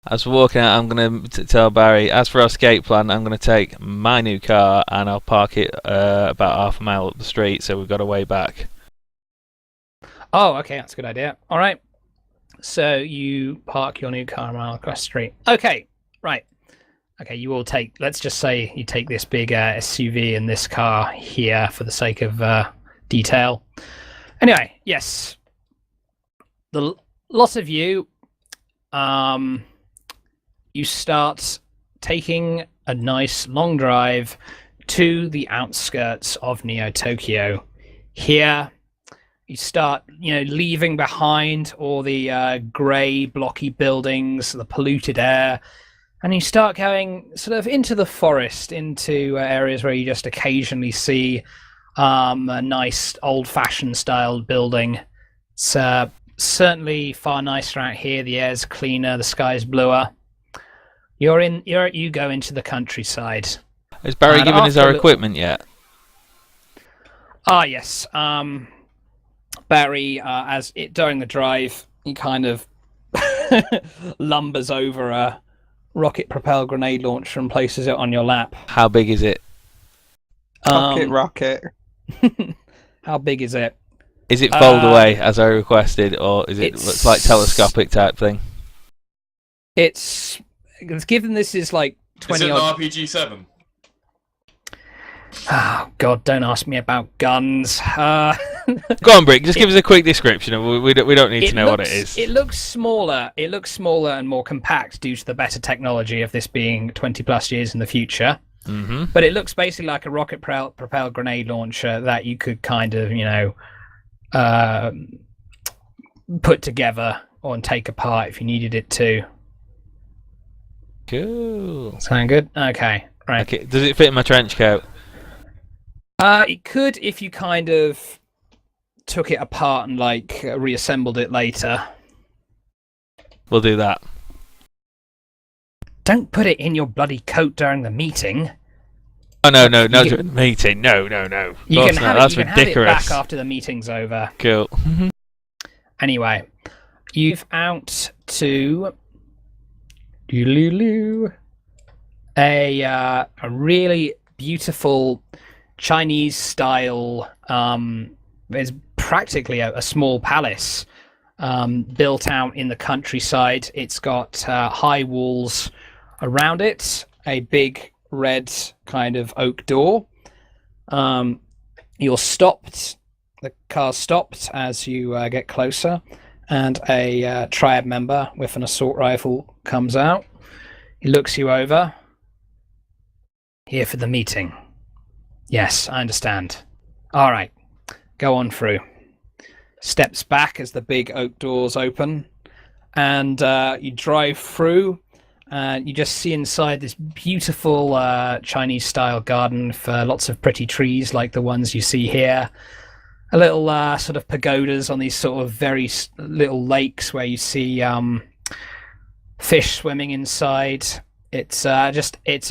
As we're walking out, I'm going to tell Barry, as for our escape plan, I'm going to take my new car and I'll park it about half a mile up the street, so we've got a way back. Oh, okay, that's a good idea. All right. So you park your new car a mile across the street. Okay, right. Okay, you all take, let's just say you take this big SUV and this car here for the sake of detail. Anyway, yes. The lot of you, you start taking a nice long drive to the outskirts of Neo Tokyo. Here, you start, leaving behind all the grey, blocky buildings, the polluted air, and you start going sort of into the forest, into areas where you just occasionally see a nice old-fashioned styled building. It's certainly far nicer out here. The air's cleaner, the sky's bluer. You go into the countryside. Has Barry given us our equipment yet? Ah, yes. Barry, during the drive, he kind of lumbers over a rocket-propelled grenade launcher and places it on your lap. How big is it? Rocket. How big is it? Is it fold away as I requested, or is it looks like telescopic type thing? It's given this is like 20. Is it an RPG-7? Oh God! Don't ask me about guns. Go on, Brick. Just give us a quick description. We don't need to know what it is. It looks smaller. It looks smaller and more compact due to the better technology of this being 20+ years in the future. Mm-hmm. But it looks basically like a rocket-propelled grenade launcher that you could kind of, put together or take apart if you needed it to. Cool. Sound good? Okay. Right. Okay. Does it fit in my trench coat? It could if you kind of took it apart and reassembled it later. We'll do that. Don't put it in your bloody coat during the meeting. Oh no, during the meeting. No. You can have it ridiculous. back after the meeting's over. Cool. Anyway, you've out to a really beautiful Chinese style. It's practically a small palace built out in the countryside. It's got high walls around it, a big red kind of oak door. You're stopped. The car's stopped as you get closer, and a triad member with an assault rifle comes out. He looks you over. Here for the meeting. Yes, I understand. All right, go on through. Steps back as the big oak doors open, and you drive through, and you just see inside this beautiful Chinese-style garden with lots of pretty trees like the ones you see here. A little sort of pagodas on these sort of very little lakes where you see fish swimming inside. It's a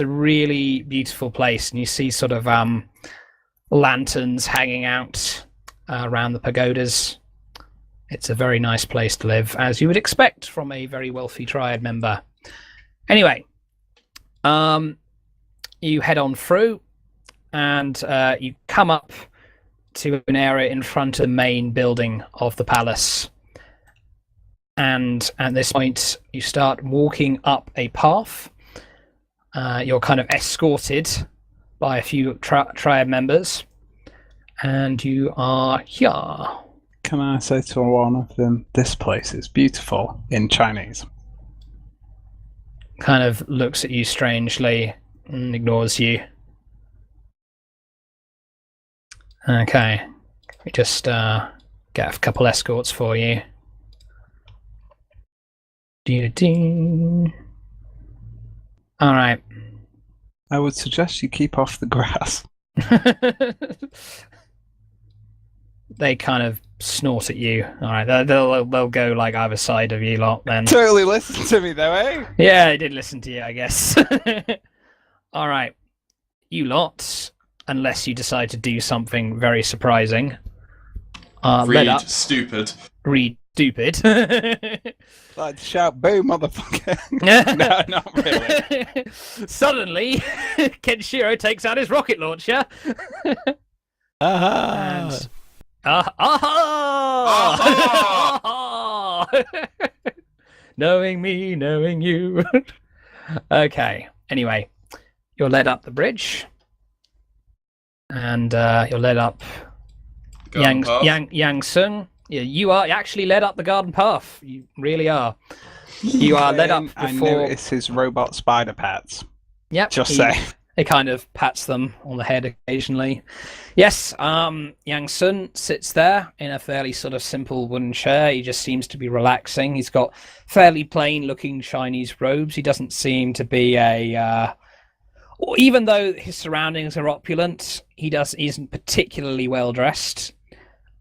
really beautiful place, and you see sort of lanterns hanging out around the pagodas. It's a very nice place to live, as you would expect from a very wealthy triad member. Anyway, you head on through, and you come up to an area in front of the main building of the palace. And at this point, you start walking up a path. You're kind of escorted by a few triad members, and you are here. Can I say to one of them, this place is beautiful, in Chinese? Kind of looks at you strangely and ignores you. Okay, we just get a couple escorts for you. All right. I would suggest you keep off the grass. They kind of snort at you. All right, they'll go like either side of you lot then. Totally listen to me though, eh? Yeah, they did listen to you, I guess. All right, you lot, unless you decide to do something very surprising. Read stupid. Read stupid. Like to shout, boo, motherfucker. No, not really. Suddenly, Kenshiro takes out his rocket launcher. Aha! Aha! Knowing me, knowing you. Okay. Anyway, you're led up the bridge, and you're led up Yang Sung. Yeah, you are actually led up the garden path. You really are. You are led up before. I notice his robot spider pets. Yep. Just say. He kind of pats them on the head occasionally. Yes, Yang Sun sits there in a fairly sort of simple wooden chair. He just seems to be relaxing. He's got fairly plain-looking Chinese robes. He doesn't seem to be even though his surroundings are opulent, he isn't particularly well dressed.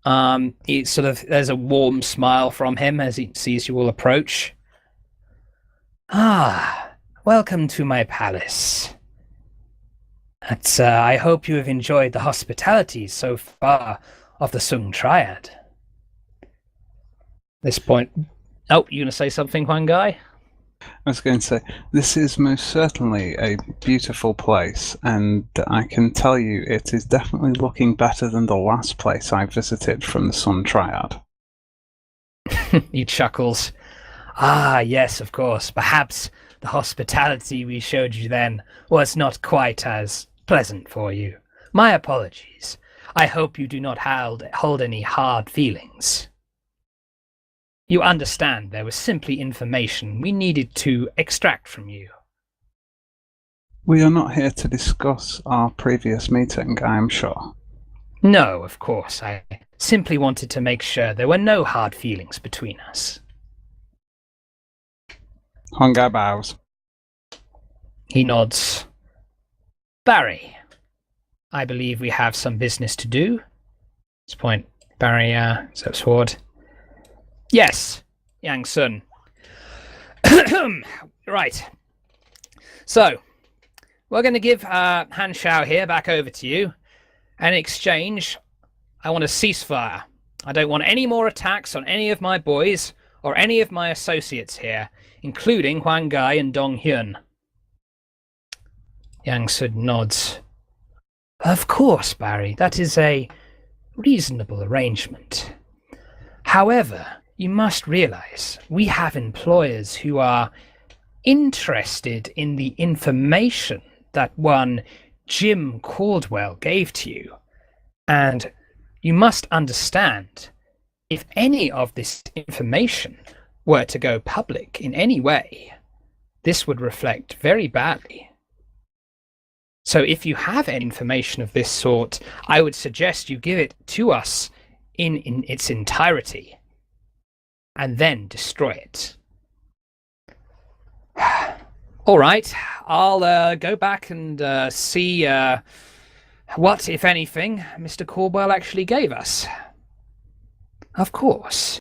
There's a warm smile from him as he sees you all approach. Ah, welcome to my palace. I hope you have enjoyed the hospitality so far of the Sung Triad. This point... Oh, you going to say something, Huang Gai? I was going to say, this is most certainly a beautiful place, and I can tell you it is definitely looking better than the last place I visited from the Sun Triad. He chuckles. Ah, yes, of course. Perhaps the hospitality we showed you then was not quite as pleasant for you. My apologies. I hope you do not hold any hard feelings. You understand there was simply information we needed to extract from you. We are not here to discuss our previous meeting, I am sure. No, of course. I simply wanted to make sure there were no hard feelings between us. Hongai bows. He nods. Barry, I believe we have some business to do. At this point, Barry steps forward. Yes, Yang Sun. Right. So, we're going to give Han Shao here back over to you. And in exchange, I want a ceasefire. I don't want any more attacks on any of my boys or any of my associates here, including Huang Gai and Dong Hyun. Yang Sun nods. Of course, Barry, that is a reasonable arrangement. However, you must realize we have employers who are interested in the information that one Jim Caldwell gave to you. And you must understand, if any of this information were to go public in any way, this would reflect very badly. So if you have any information of this sort, I would suggest you give it to us in its entirety, and then destroy it. All right, I'll go back and see what, if anything, Mr. Caldwell actually gave us. Of course.